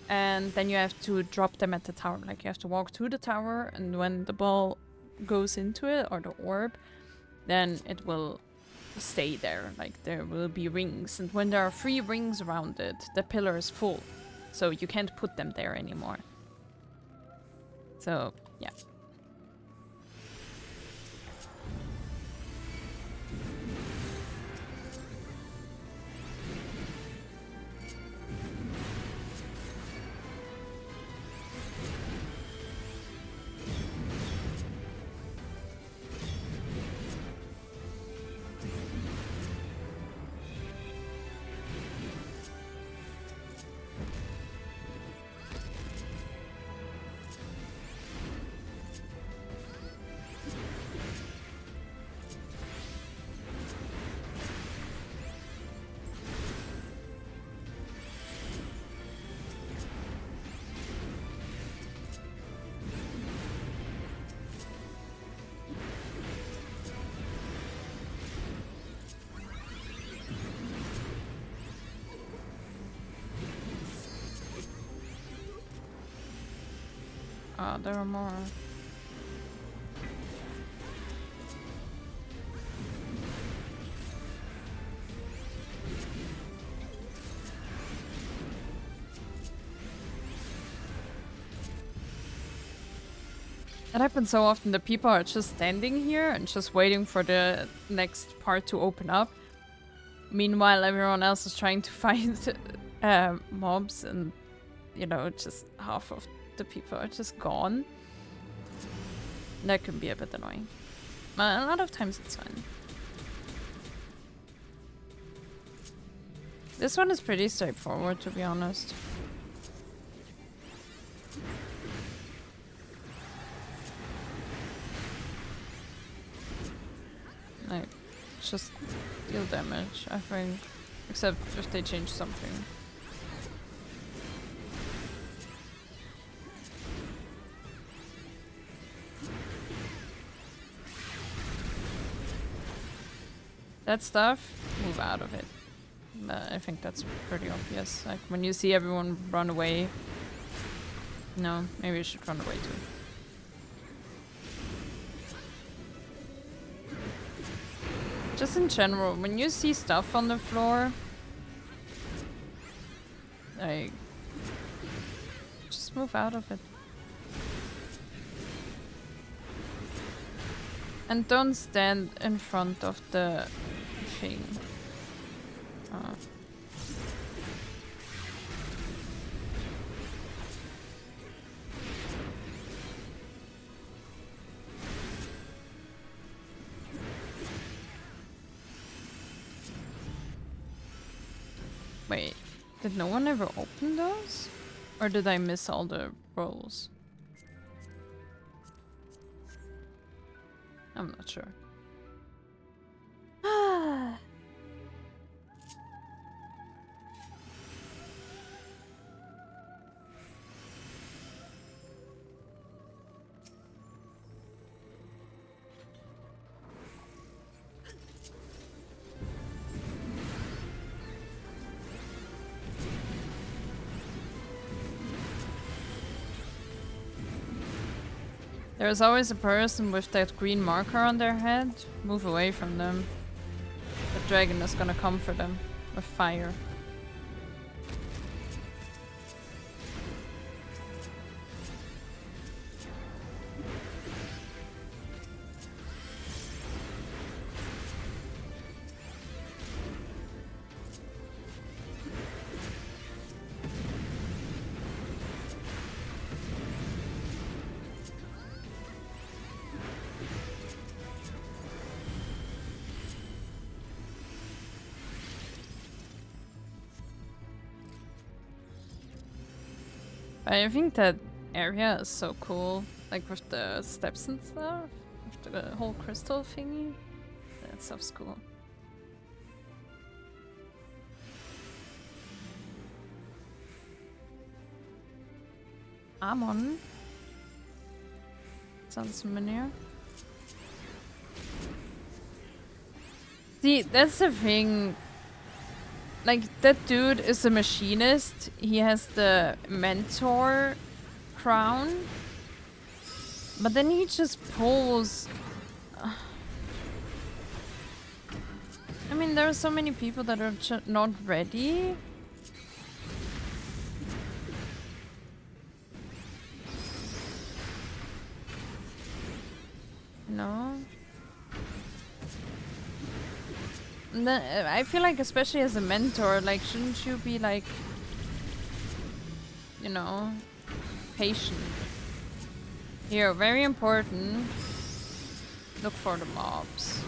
And then you have to drop them at the tower. Like you have to walk to the tower, and when the ball goes into it, or the orb, then it will stay there. Like there will be rings, and when there are 3 rings around it, the pillar is full. So you can't put them there anymore. So, yeah. Oh, there are more. That happens so often. The people are just standing here and just waiting for the next part to open up. Meanwhile, everyone else is trying to fight mobs, and you know, just half of the people are just gone. That can be a bit annoying. A lot of times it's fine. This one is pretty straightforward, to be honest. Like, just deal damage, I think. Except if they change something. That stuff, move out of it. I think that's pretty obvious. Like, when you see everyone run away... No, maybe you should run away too. Just in general, when you see stuff on the floor, like, just move out of it. And don't stand in front of the thing. Wait, did no one ever open those? Or did I miss all the rolls? I'm not sure. There's always a person with that green marker on their head. Move away from them. The dragon is gonna come for them with fire. I think that area is so cool, like with the steps and stuff, with the whole crystal thingy. That stuff's cool. Amon. Sounds familiar. See, that's the thing. Like, that dude is a machinist. He has the mentor crown. But then he just pulls... I mean, there are so many people that are not ready. No. And then, I feel like, especially as a mentor, like, shouldn't you be like, you know, patient? Here, very important. Look for the mobs.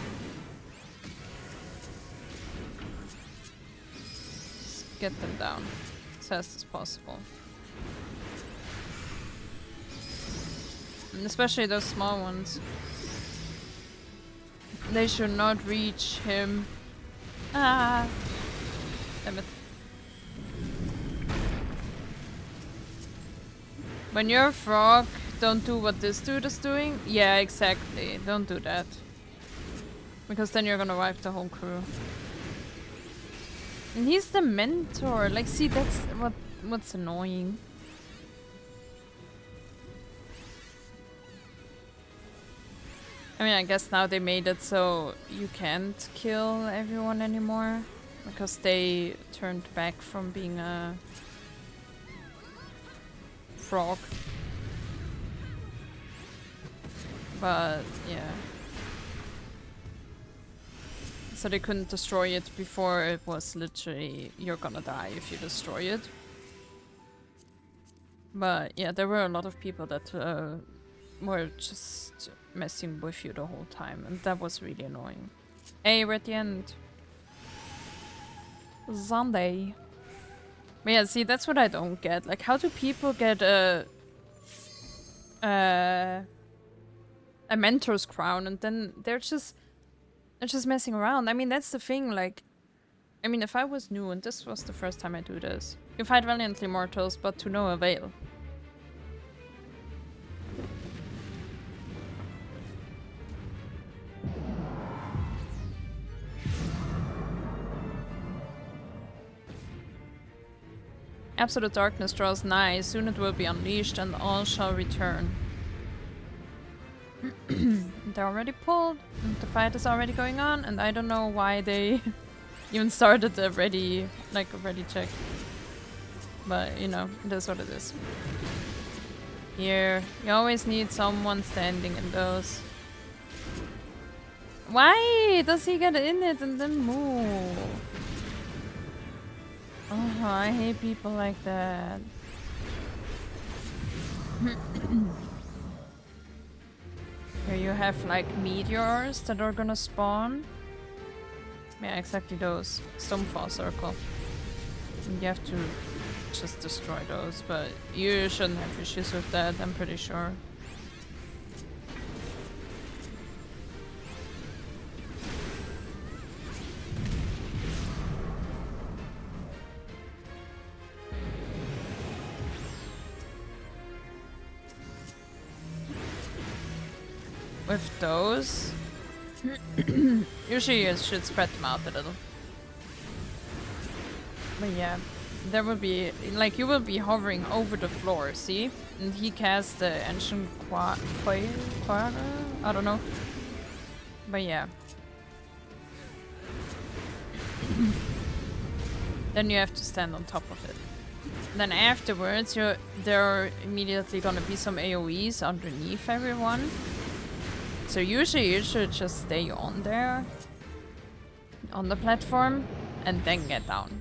Just get them down as fast as possible. And especially those small ones. They should not reach him. Ah, damn it. When you're a frog, don't do what this dude is doing. Yeah, exactly. Don't do that. Because then you're gonna wipe the whole crew. And he's the mentor. Like, see, that's what's annoying. I mean, I guess now they made it so you can't kill everyone anymore. Because they turned back from being a frog. But, yeah. So they couldn't destroy it before. It was literally, you're gonna die if you destroy it. But, yeah, there were a lot of people that were just messing with you the whole time, and that was really annoying. Hey, we're at the end. Sunday. But yeah, see, that's what I don't get. Like, how do people get a mentor's crown and then they're just messing around? I mean, that's the thing. Like, I mean, if I was new and this was the first time I do this, you fight valiantly, mortals, but to no avail. Absolute darkness draws nigh, soon it will be unleashed and all shall return. they're already pulled, and the fight is already going on, and I don't know why they even started a ready check. But, you know, it is what it is. Here, you always need someone standing in those. Why does he get in it and then move? Oh, I hate people like that. Here you have like meteors that are gonna spawn. Yeah, exactly those. Stonefall circle. And you have to just destroy those, but you shouldn't have issues with that, I'm pretty sure. With those, usually you should spread them out a little. But yeah, there will be, like, you will be hovering over the floor, see? And he casts the ancient quarter? I don't know. But yeah. Then you have to stand on top of it. Then afterwards, there are immediately gonna be some AoEs underneath everyone. So usually you should just stay on there, on the platform, and then get down.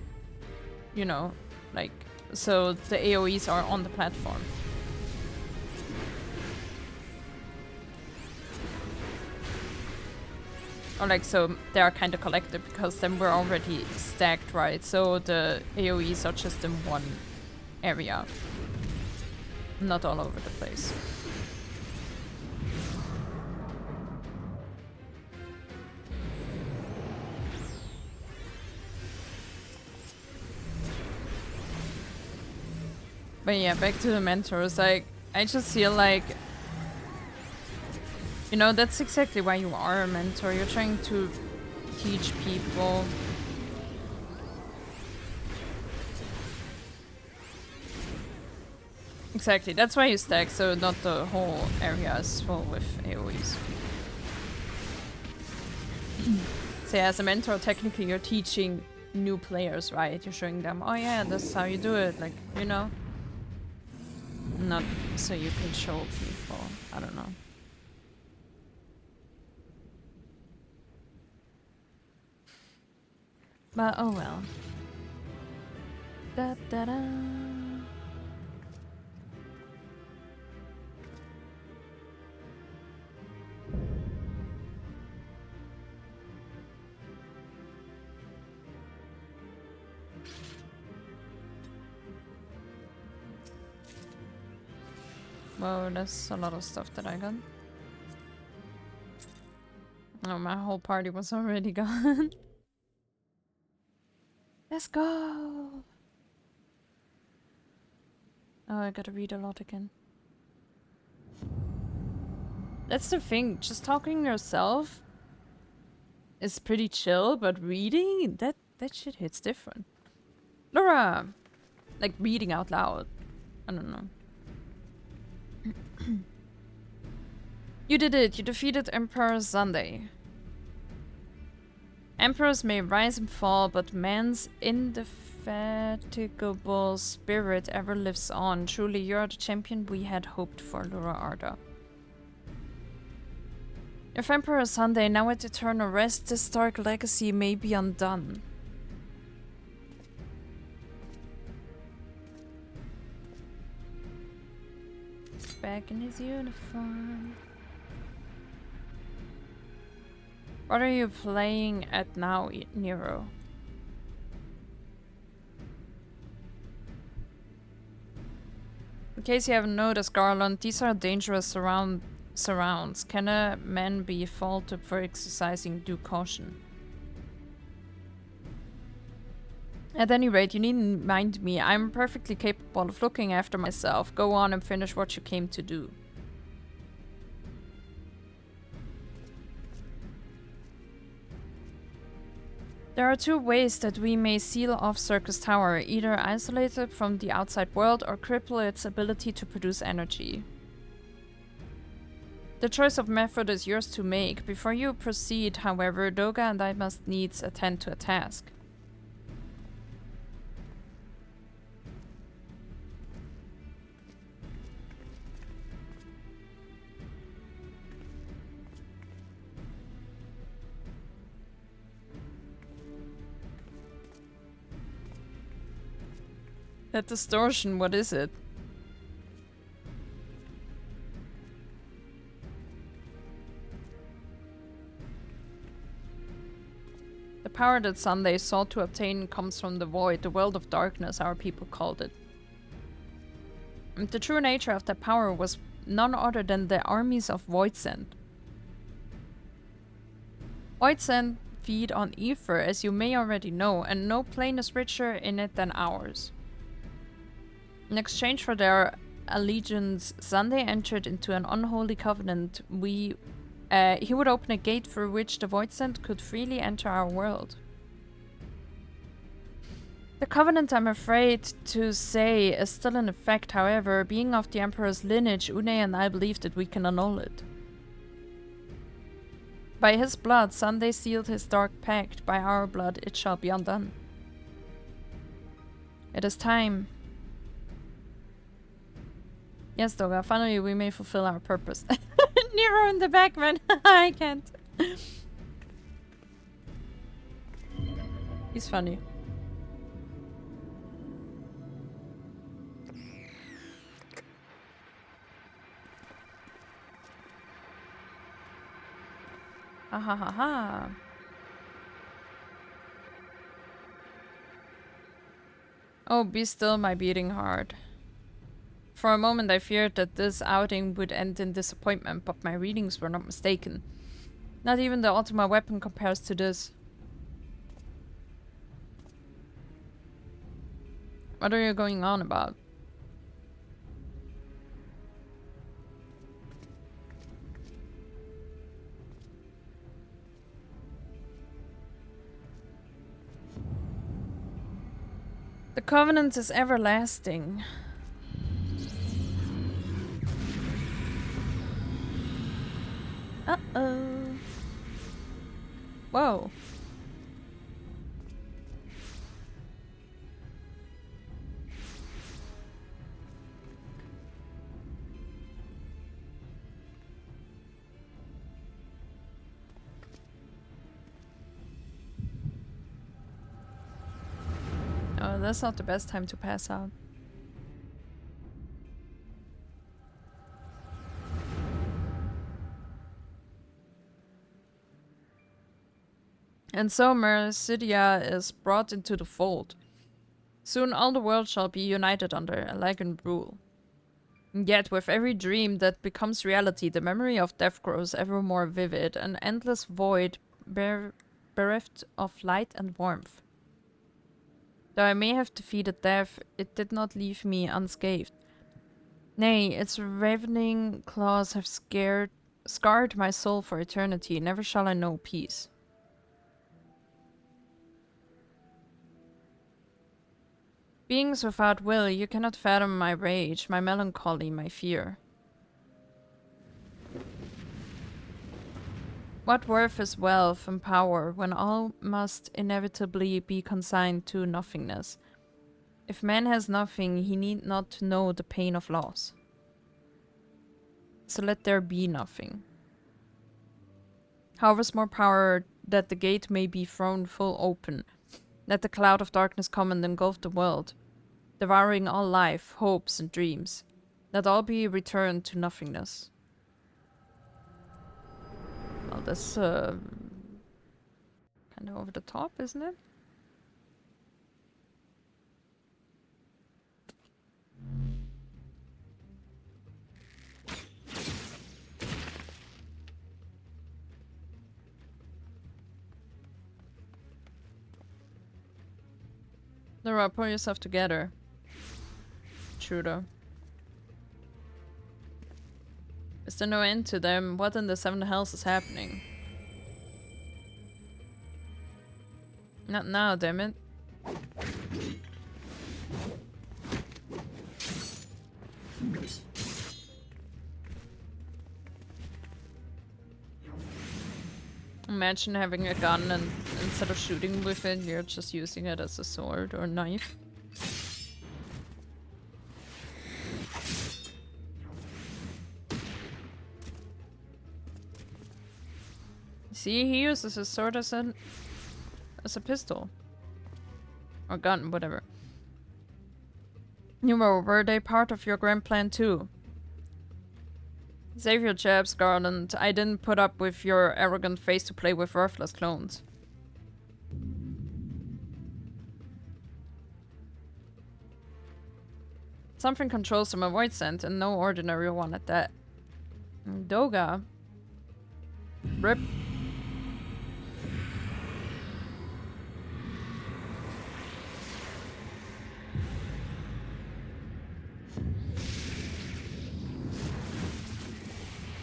You know, like, so the AoEs are on the platform. Or like, so they are kind of collected because then we're already stacked, right? So the AoEs are just in one area, not all over the place. But yeah, back to the mentors, like, I just feel like, you know, that's exactly why you are a mentor. You're trying to teach people. Exactly, that's why you stack, so not the whole area is full with AoEs. So yeah, as a mentor, technically you're teaching new players, right? You're showing them, oh yeah, that's how you do it, like, you know? Not so you can show people. I don't know. But oh well. Da da da. Whoa, that's a lot of stuff that I got. Oh, my whole party was already gone. Let's go! Oh, I gotta read a lot again. That's the thing, just talking yourself is pretty chill, but reading, that shit hits different. Laura! Like, reading out loud. I don't know. You did it! You defeated Emperor Sunday. Emperors may rise and fall, but man's indefatigable spirit ever lives on. Truly, you're the champion we had hoped for, Laura Arda. If Emperor Sunday now at eternal rest, this dark legacy may be undone. Back in his uniform. What are you playing at now, Nero? In case you haven't noticed, Garland, these are dangerous surrounds. Can a man be faulted for exercising due caution? At any rate, you needn't mind me. I'm perfectly capable of looking after myself. Go on and finish what you came to do. There are two ways that we may seal off Syrcus Tower, either isolate it from the outside world or cripple its ability to produce energy. The choice of method is yours to make. Before you proceed, however, Doga and I must needs attend to a task. That distortion, what is it? The power that Sunday sought to obtain comes from the void, the world of darkness, our people called it. And the true nature of that power was none other than the armies of Voidsent. Voidsent feed on ether, as you may already know, and no plane is richer in it than ours. In exchange for their allegiance, Sunday entered into an unholy covenant. He would open a gate through which the Voidsent could freely enter our world. The covenant, I'm afraid to say, is still in effect. However, being of the Emperor's lineage, Une and I believe that we can annul it. By his blood, Sunday sealed his dark pact. By our blood, it shall be undone. It is time. Yes, Doga, finally we may fulfill our purpose. Nero in the back, man. I can't. He's funny. Ha ha ha ha. Oh, be still, my beating heart. For a moment I feared that this outing would end in disappointment, but my readings were not mistaken. Not even the Ultima weapon compares to this. What are you going on about? The covenant is everlasting. Uh-oh. Whoa. Oh, that's not the best time to pass out. And so Mercidia is brought into the fold. Soon all the world shall be united under elegant rule. Yet with every dream that becomes reality, the memory of death grows ever more vivid, an endless void bereft of light and warmth. Though I may have defeated death, it did not leave me unscathed. Nay, its ravening claws have scarred my soul for eternity. Never shall I know peace. Beings without will, you cannot fathom my rage, my melancholy, my fear. What worth is wealth and power when all must inevitably be consigned to nothingness? If man has nothing, he need not know the pain of loss. So let there be nothing. However, more power that the gate may be thrown full open. Let the cloud of darkness come and engulf the world, devouring all life, hopes, and dreams. Let all be returned to nothingness. Well, that's kind of over the top, isn't it? Laura, pull yourself together. Trudeau. Is there no end to them? What in the seven hells is happening? Not now, damn it. Imagine having a gun and instead of shooting with it, you're just using it as a sword or knife. See, he uses his sword as a pistol. Or gun, whatever. Were they part of your grand plan too? Save your jabs, Garland. I didn't put up with your arrogant face to play with worthless clones. Something controls them, a void scent, and no ordinary one at that. Doga. Rip.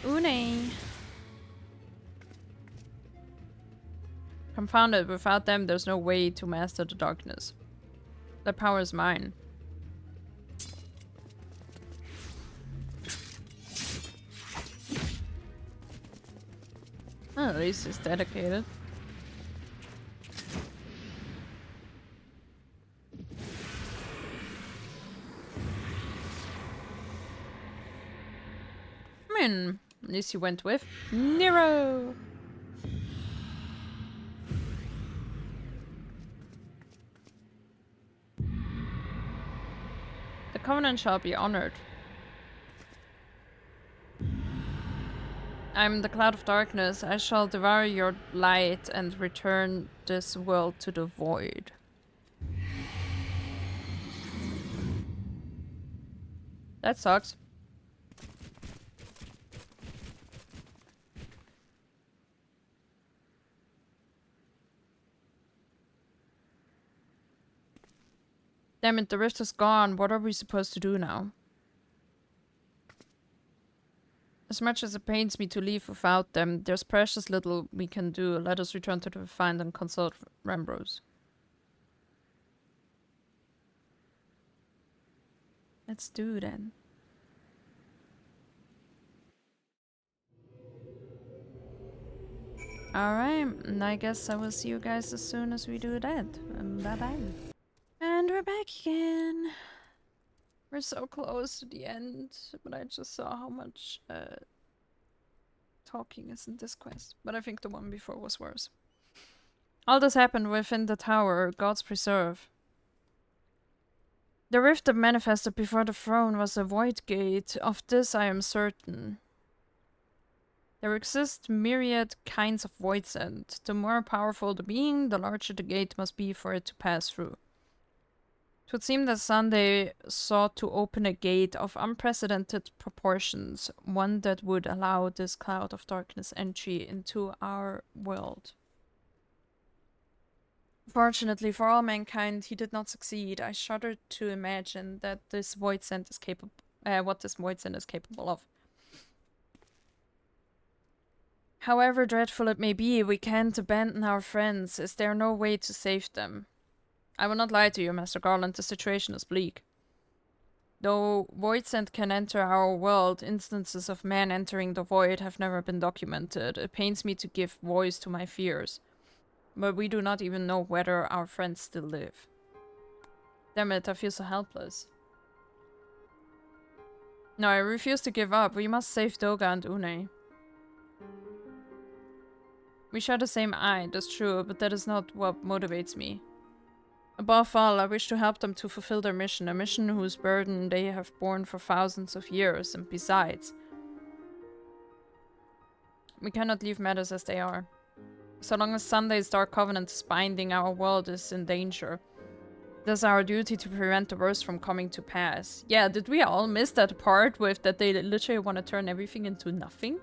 Une. Confounded, without them there's no way to master the darkness. That power is mine. Well, at least he's dedicated. I mean, at least he went with Nero. The Covenant shall be honored. I am the cloud of darkness. I shall devour your light and return this world to the void. That sucks. Damn it, the rift is gone. What are we supposed to do now? As much as it pains me to leave without them, there's precious little we can do. Let us return to the refined and consult Rambrose. Let's do then. Alright, and I guess I will see you guys as soon as we do that. Bye-bye. And we're back again. We're so close to the end, but I just saw how much talking is in this quest. But I think the one before was worse. All this happened within the tower, God's preserve. The rift that manifested before the throne was a void gate. Of this I am certain. There exist myriad kinds of void scent. The more powerful the being, the larger the gate must be for it to pass through. It would seem that Sunday sought to open a gate of unprecedented proportions, one that would allow this cloud of darkness entry into our world. Fortunately for all mankind, he did not succeed. I shudder to imagine that this void scent is capable, what this void scent is capable of. However dreadful it may be, we can't abandon our friends. Is there no way to save them? I will not lie to you, Master Garland, the situation is bleak. Though void scent can enter our world, instances of men entering the void have never been documented. It pains me to give voice to my fears. But we do not even know whether our friends still live. Damn it, I feel so helpless. No, I refuse to give up. We must save Doga and Une. We share the same eye, that's true, but that is not what motivates me. Above all, I wish to help them to fulfill their mission, a mission whose burden they have borne for thousands of years, and besides, we cannot leave matters as they are. So long as Sunday's Dark Covenant is binding, our world is in danger. It is our duty to prevent the worst from coming to pass. Yeah, did we all miss that part with that they literally want to turn everything into nothing?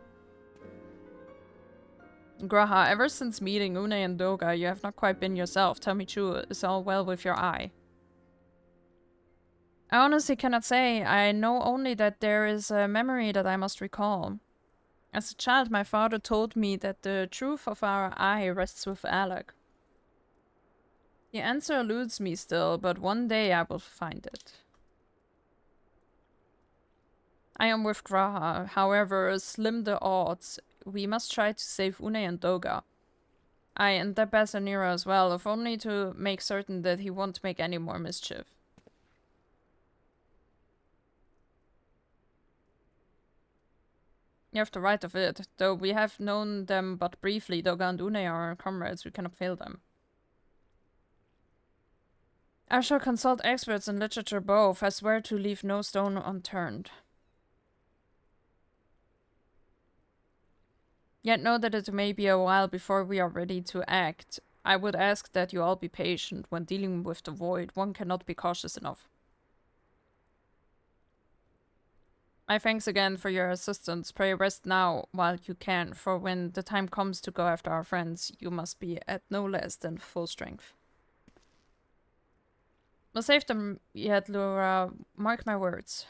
Graha, ever since meeting Une and Doga, you have not quite been yourself. Tell me true, is all well with your eye? I honestly cannot say. I know only that there is a memory that I must recall. As a child, my father told me that the truth of our eye rests with Alec. The answer eludes me still, but one day I will find it. I am with Graha. However, slim the odds. We must try to save Une and Doga. Aye, and that Bastard Nero as well, if only to make certain that he won't make any more mischief. You have the right of it, though we have known them but briefly. Doga and Une are our comrades, we cannot fail them. I shall consult experts in literature both. I swear to leave no stone unturned. Yet know that it may be a while before we are ready to act. I would ask that you all be patient when dealing with the void. One cannot be cautious enough. My thanks again for your assistance. Pray rest now while you can, for when the time comes to go after our friends, you must be at no less than full strength. We'll save them yet, Laura. Mark my words.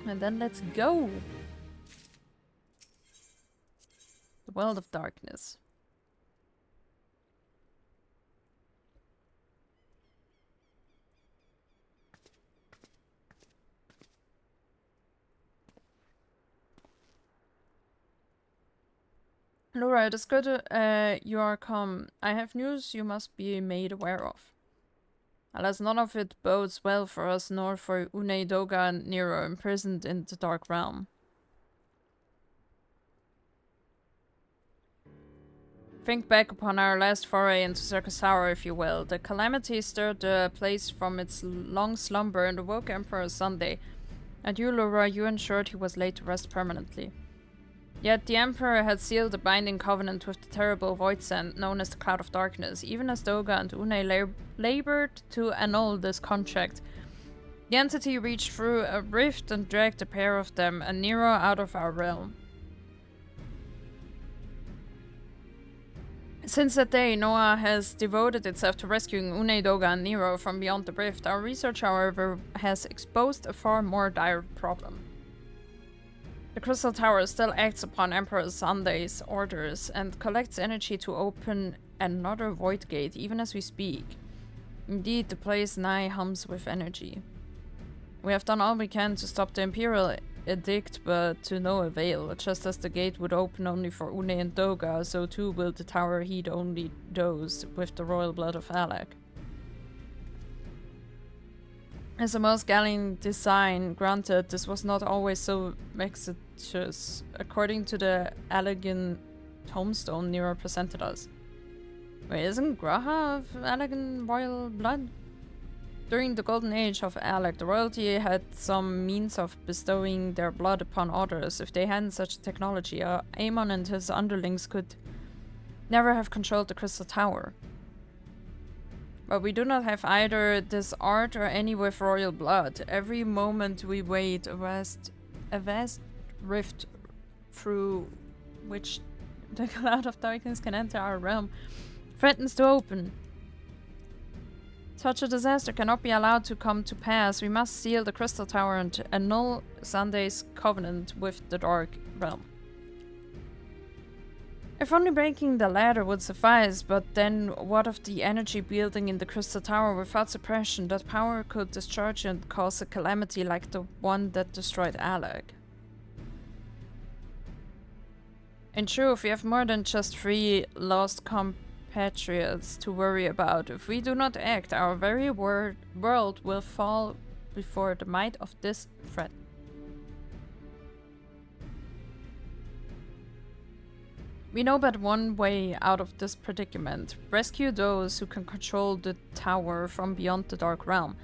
And then let's go! The world of darkness. Laura, it is good you are come. I have news you must be made aware of. Alas, none of it bodes well for us, nor for Une, Doga, and Nero imprisoned in the Dark Realm. Think back upon our last foray into Syrcus Tower, if you will. The calamity stirred the place from its long slumber and awoke Emperor Sunday. And you, Laura, you ensured he was laid to rest permanently. Yet the Emperor had sealed a binding covenant with the terrible void sent, known as the Cloud of Darkness, even as Doga and Une labored to annul this contract. The entity reached through a rift and dragged a pair of them and Nero out of our realm. Since that day, Noah has devoted itself to rescuing Une, Doga, and Nero from beyond the rift. Our research, however, has exposed a far more dire problem. The Crystal Tower still acts upon Emperor Sunday's orders and collects energy to open another void gate even as we speak. Indeed, the place nigh hums with energy. We have done all we can to stop the Imperial Edict, but to no avail. Just as the gate would open only for Une and Doga, so too will the tower heed only those with the royal blood of Alec. As a most gallant design, granted, this was not always so vexatious, according to the Allegan tombstone Nero presented us. Wait, isn't Graha of Allegan royal blood? During the golden age of Alec, the royalty had some means of bestowing their blood upon others. If they hadn't such technology, Aemon and his underlings could never have controlled the Crystal Tower. But we do not have either this art or any with royal blood. Every moment we wait, a vast rift through which the Cloud of Darkness can enter our realm threatens to open. Such a disaster cannot be allowed to come to pass. We must seal the Crystal Tower and annul Sunday's covenant with the Dark Realm. If only breaking the ladder would suffice, but then what of the energy building in the Crystal Tower? Without suppression, that power could discharge and cause a calamity like the one that destroyed Alec. In truth, we have more than just 3 lost compatriots to worry about. If we do not act, our very world will fall before the might of this threat. We know but one way out of this predicament. Rescue those who can control the tower from beyond the Dark Realm,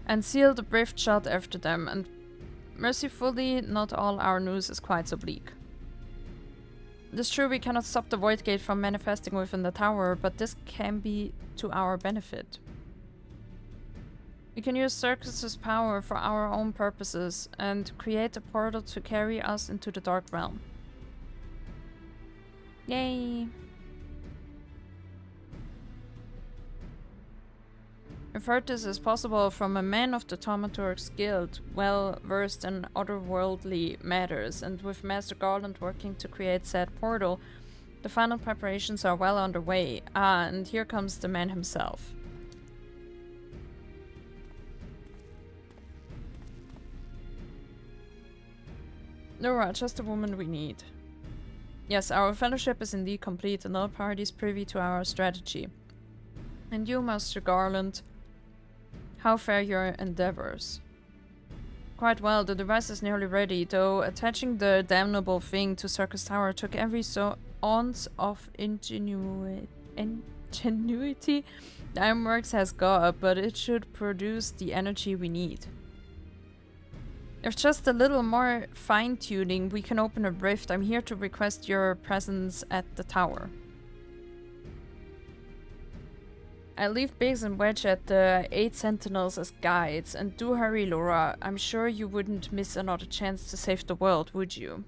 and seal the rift shut after them, and mercifully not all our news is quite so bleak. It is true we cannot stop the Void Gate from manifesting within the tower, but this can be to our benefit. We can use Syrcus's power for our own purposes, and create a portal to carry us into the Dark Realm. Yay! I've heard this is possible from a man of the Thaumaturg's Guild, well versed in otherworldly matters, and with Master Garland working to create said portal, the final preparations are well underway. Ah, and here comes the man himself. Nora, just the woman we need. Yes, our fellowship is indeed complete and all parties privy to our strategy. And you, Master Garland, how fare your endeavors? Quite well, the device is nearly ready, though attaching the damnable thing to Syrcus Tower took every ounce of ingenuity the Ironworks has got, but it should produce the energy we need. There's just a little more fine-tuning, we can open a rift. I'm here to request your presence at the tower. I'll leave Biggs and Wedge at the 8 Sentinels as guides, and do hurry, Laura. I'm sure you wouldn't miss another chance to save the world, would you?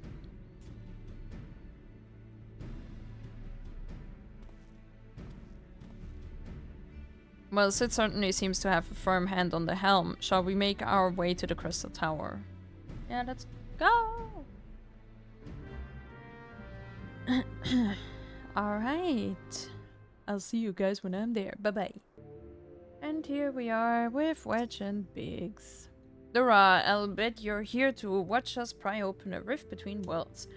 Well, Sid certainly seems to have a firm hand on the helm. Shall we make our way to the Crystal Tower? Yeah, let's go! Alright. I'll see you guys when I'm there. Bye-bye. And here we are with Wedge and Biggs. Laura, I'll bet you're here to watch us pry open a rift between worlds.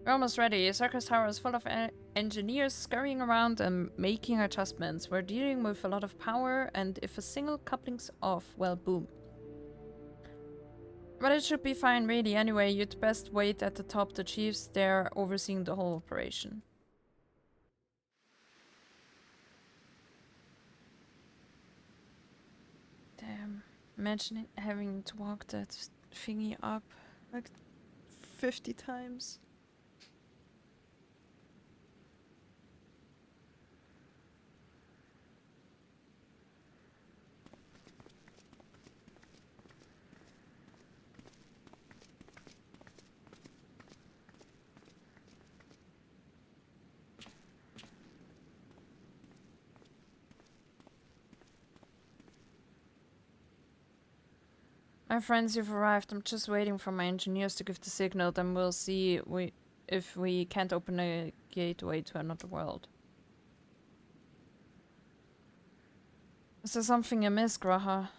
We're almost ready. Syrcus Tower is full of engineers scurrying around and making adjustments. We're dealing with a lot of power, and if a single coupling's off, well, boom. But it should be fine, really. Anyway, you'd best wait at the top. The chief's there overseeing the whole operation. Damn. Imagine having to walk that thingy up like 50 times. My friends, you've arrived. I'm just waiting for my engineers to give the signal, then we'll see if we can't open a gateway to another world. Is there something amiss, Graha?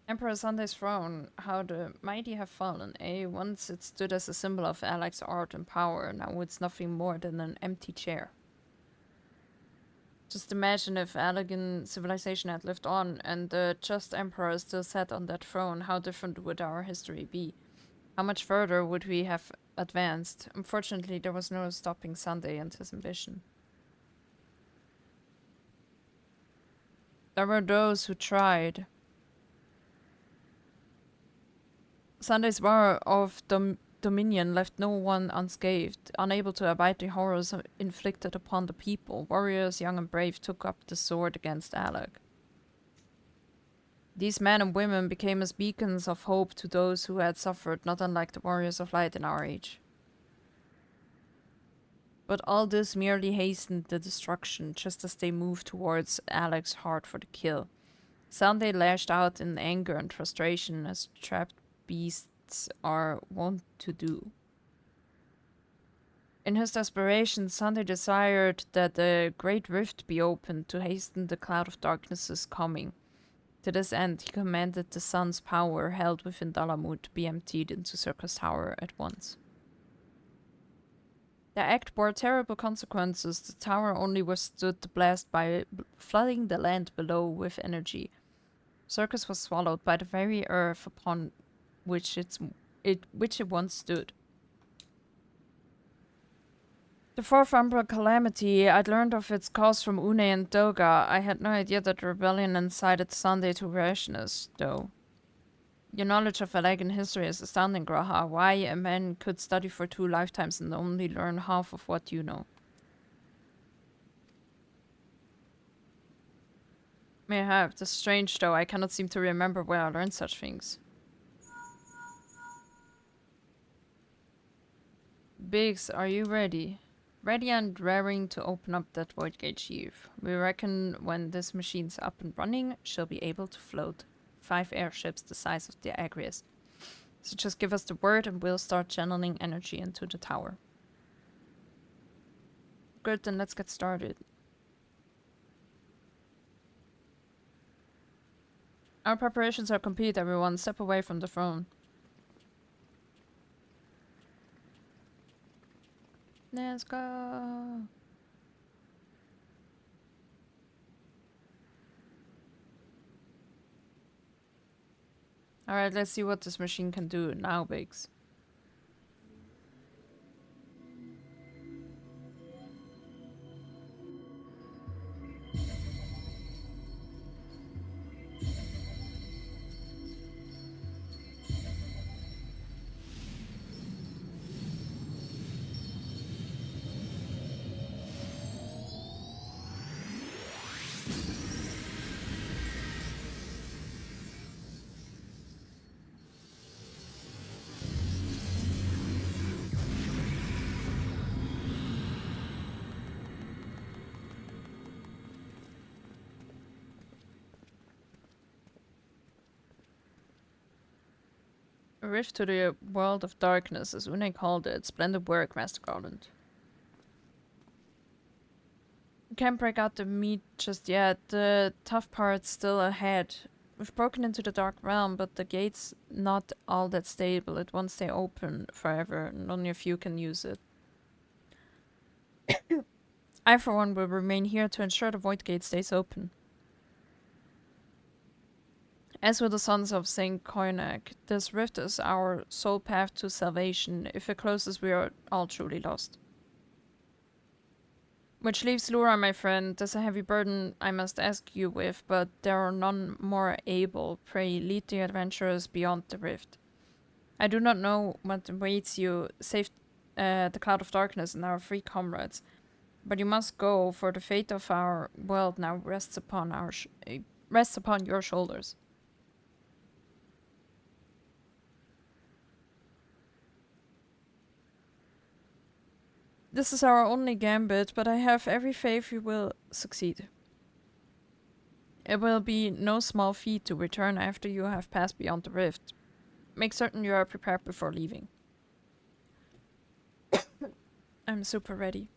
Emperor Sunday's throne. How the mighty have fallen, eh? Once it stood as a symbol of Alex's art and power, now it's nothing more than an empty chair. Just imagine if Allegan civilization had lived on and the just emperor still sat on that throne, how different would our history be? How much further would we have advanced? Unfortunately, there was no stopping Sunday and his ambition. There were those who tried. Sunday's war of Dominion left no one unscathed. Unable to abide the horrors inflicted upon the people, warriors young and brave took up the sword against Alec. These men and women became as beacons of hope to those who had suffered, not unlike the warriors of light in our age. But all this merely hastened the destruction, just as they moved towards Alec's heart for the kill. Sunday lashed out in anger and frustration as trapped beasts are wont to do. In his desperation, Sunday desired that a great rift be opened to hasten the cloud of darkness's coming. To this end, he commanded the sun's power held within Dalamud be emptied into Syrcus Tower at once. The act bore terrible consequences. The tower only withstood the blast by flooding the land below with energy. Syrcus was swallowed by the very earth upon which it once stood. The fourth Umbra calamity, I'd learned of its cause from Une and Doga. I had no idea that the rebellion incited Sunday to rashness, though. Your knowledge of Allegan history is astounding, Graha. Why a man could study for 2 lifetimes and only learn half of what you know. May I have. That's strange, though. I cannot seem to remember where I learned such things. Biggs, are you ready? Ready and raring to open up that void gate sheath. We reckon when this machine's up and running, she'll be able to float 5 airships the size of the Agrius. So just give us the word and we'll start channeling energy into the tower. Good, then let's get started. Our preparations are complete, everyone. Step away from the throne. Let's go. Alright, let's see what this machine can do now, Biggs. A rift to the world of darkness, as Une called it. Splendid work, Master Garland. We can't break out the meat just yet. The tough part's still ahead. We've broken into the dark realm, but the gate's not all that stable. It won't stay open forever, and only a few can use it. I, for one, will remain here to ensure the void gate stays open. As with the sons of Saint Koinak, this rift is our sole path to salvation. If it closes, we are all truly lost. Which leaves Lura, my friend. There's a heavy burden I must ask you with, but there are none more able. Pray, lead the adventurers beyond the rift. I do not know what awaits you, save the cloud of darkness and our free comrades. But you must go, for the fate of our world now rests upon your shoulders. This is our only gambit, but I have every faith you will succeed. It will be no small feat to return after you have passed beyond the rift. Make certain you are prepared before leaving. I'm super ready.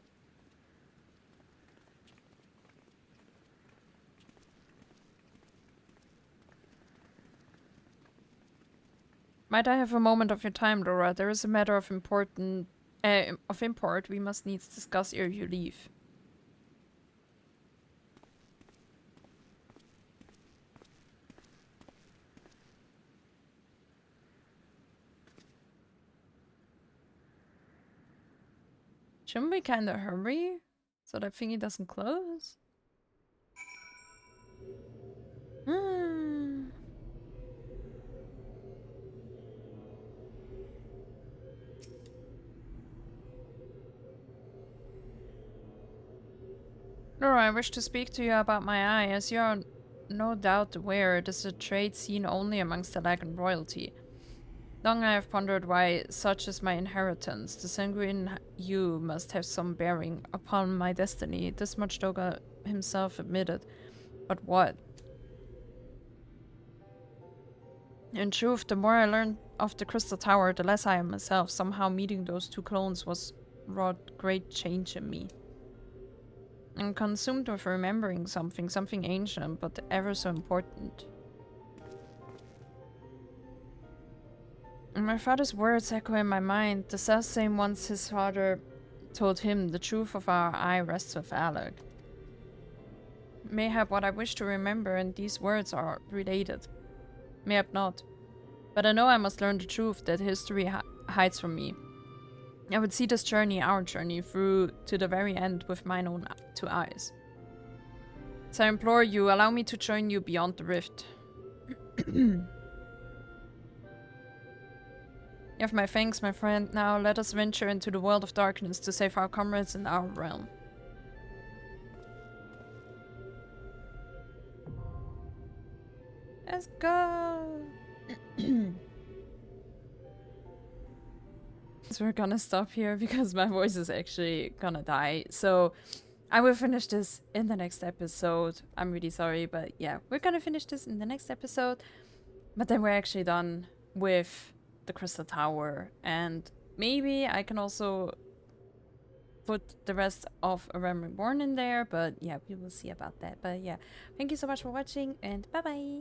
Might I have a moment of your time, Laura? There is a matter of import we must needs discuss ere you leave. Shouldn't we kinda hurry so that thingy doesn't close? Laura, I wish to speak to you about my eye. As you are no doubt aware, it is a trait seen only amongst the Lagan royalty. Long I have pondered why such is my inheritance. The sanguine hue must have some bearing upon my destiny. This much Doga himself admitted. But what? In truth, the more I learned of the Crystal Tower, the less I am myself. Somehow meeting those two clones wrought great change in me. I'm consumed with remembering something ancient, but ever so important. And my father's words echo in my mind, the self-same ones his father told him. The truth of our eye rests with Alec. Mayhap what I wish to remember and these words are related. Mayhap not. But I know I must learn the truth that history hides from me. I would see this journey, our journey, through to the very end with mine own two eyes. So I implore you, allow me to join you beyond the rift. You have my thanks, my friend. Now let us venture into the world of darkness to save our comrades in our realm. Let's go! So we're gonna stop here because my voice is actually gonna die. So I will finish this in the next episode. I'm really sorry, but yeah, we're gonna finish this in the next episode. But then we're actually done with the Crystal Tower, and maybe I can also put the rest of A Realm Reborn in there, but yeah, we will see about that. But yeah, thank you so much for watching, and bye bye!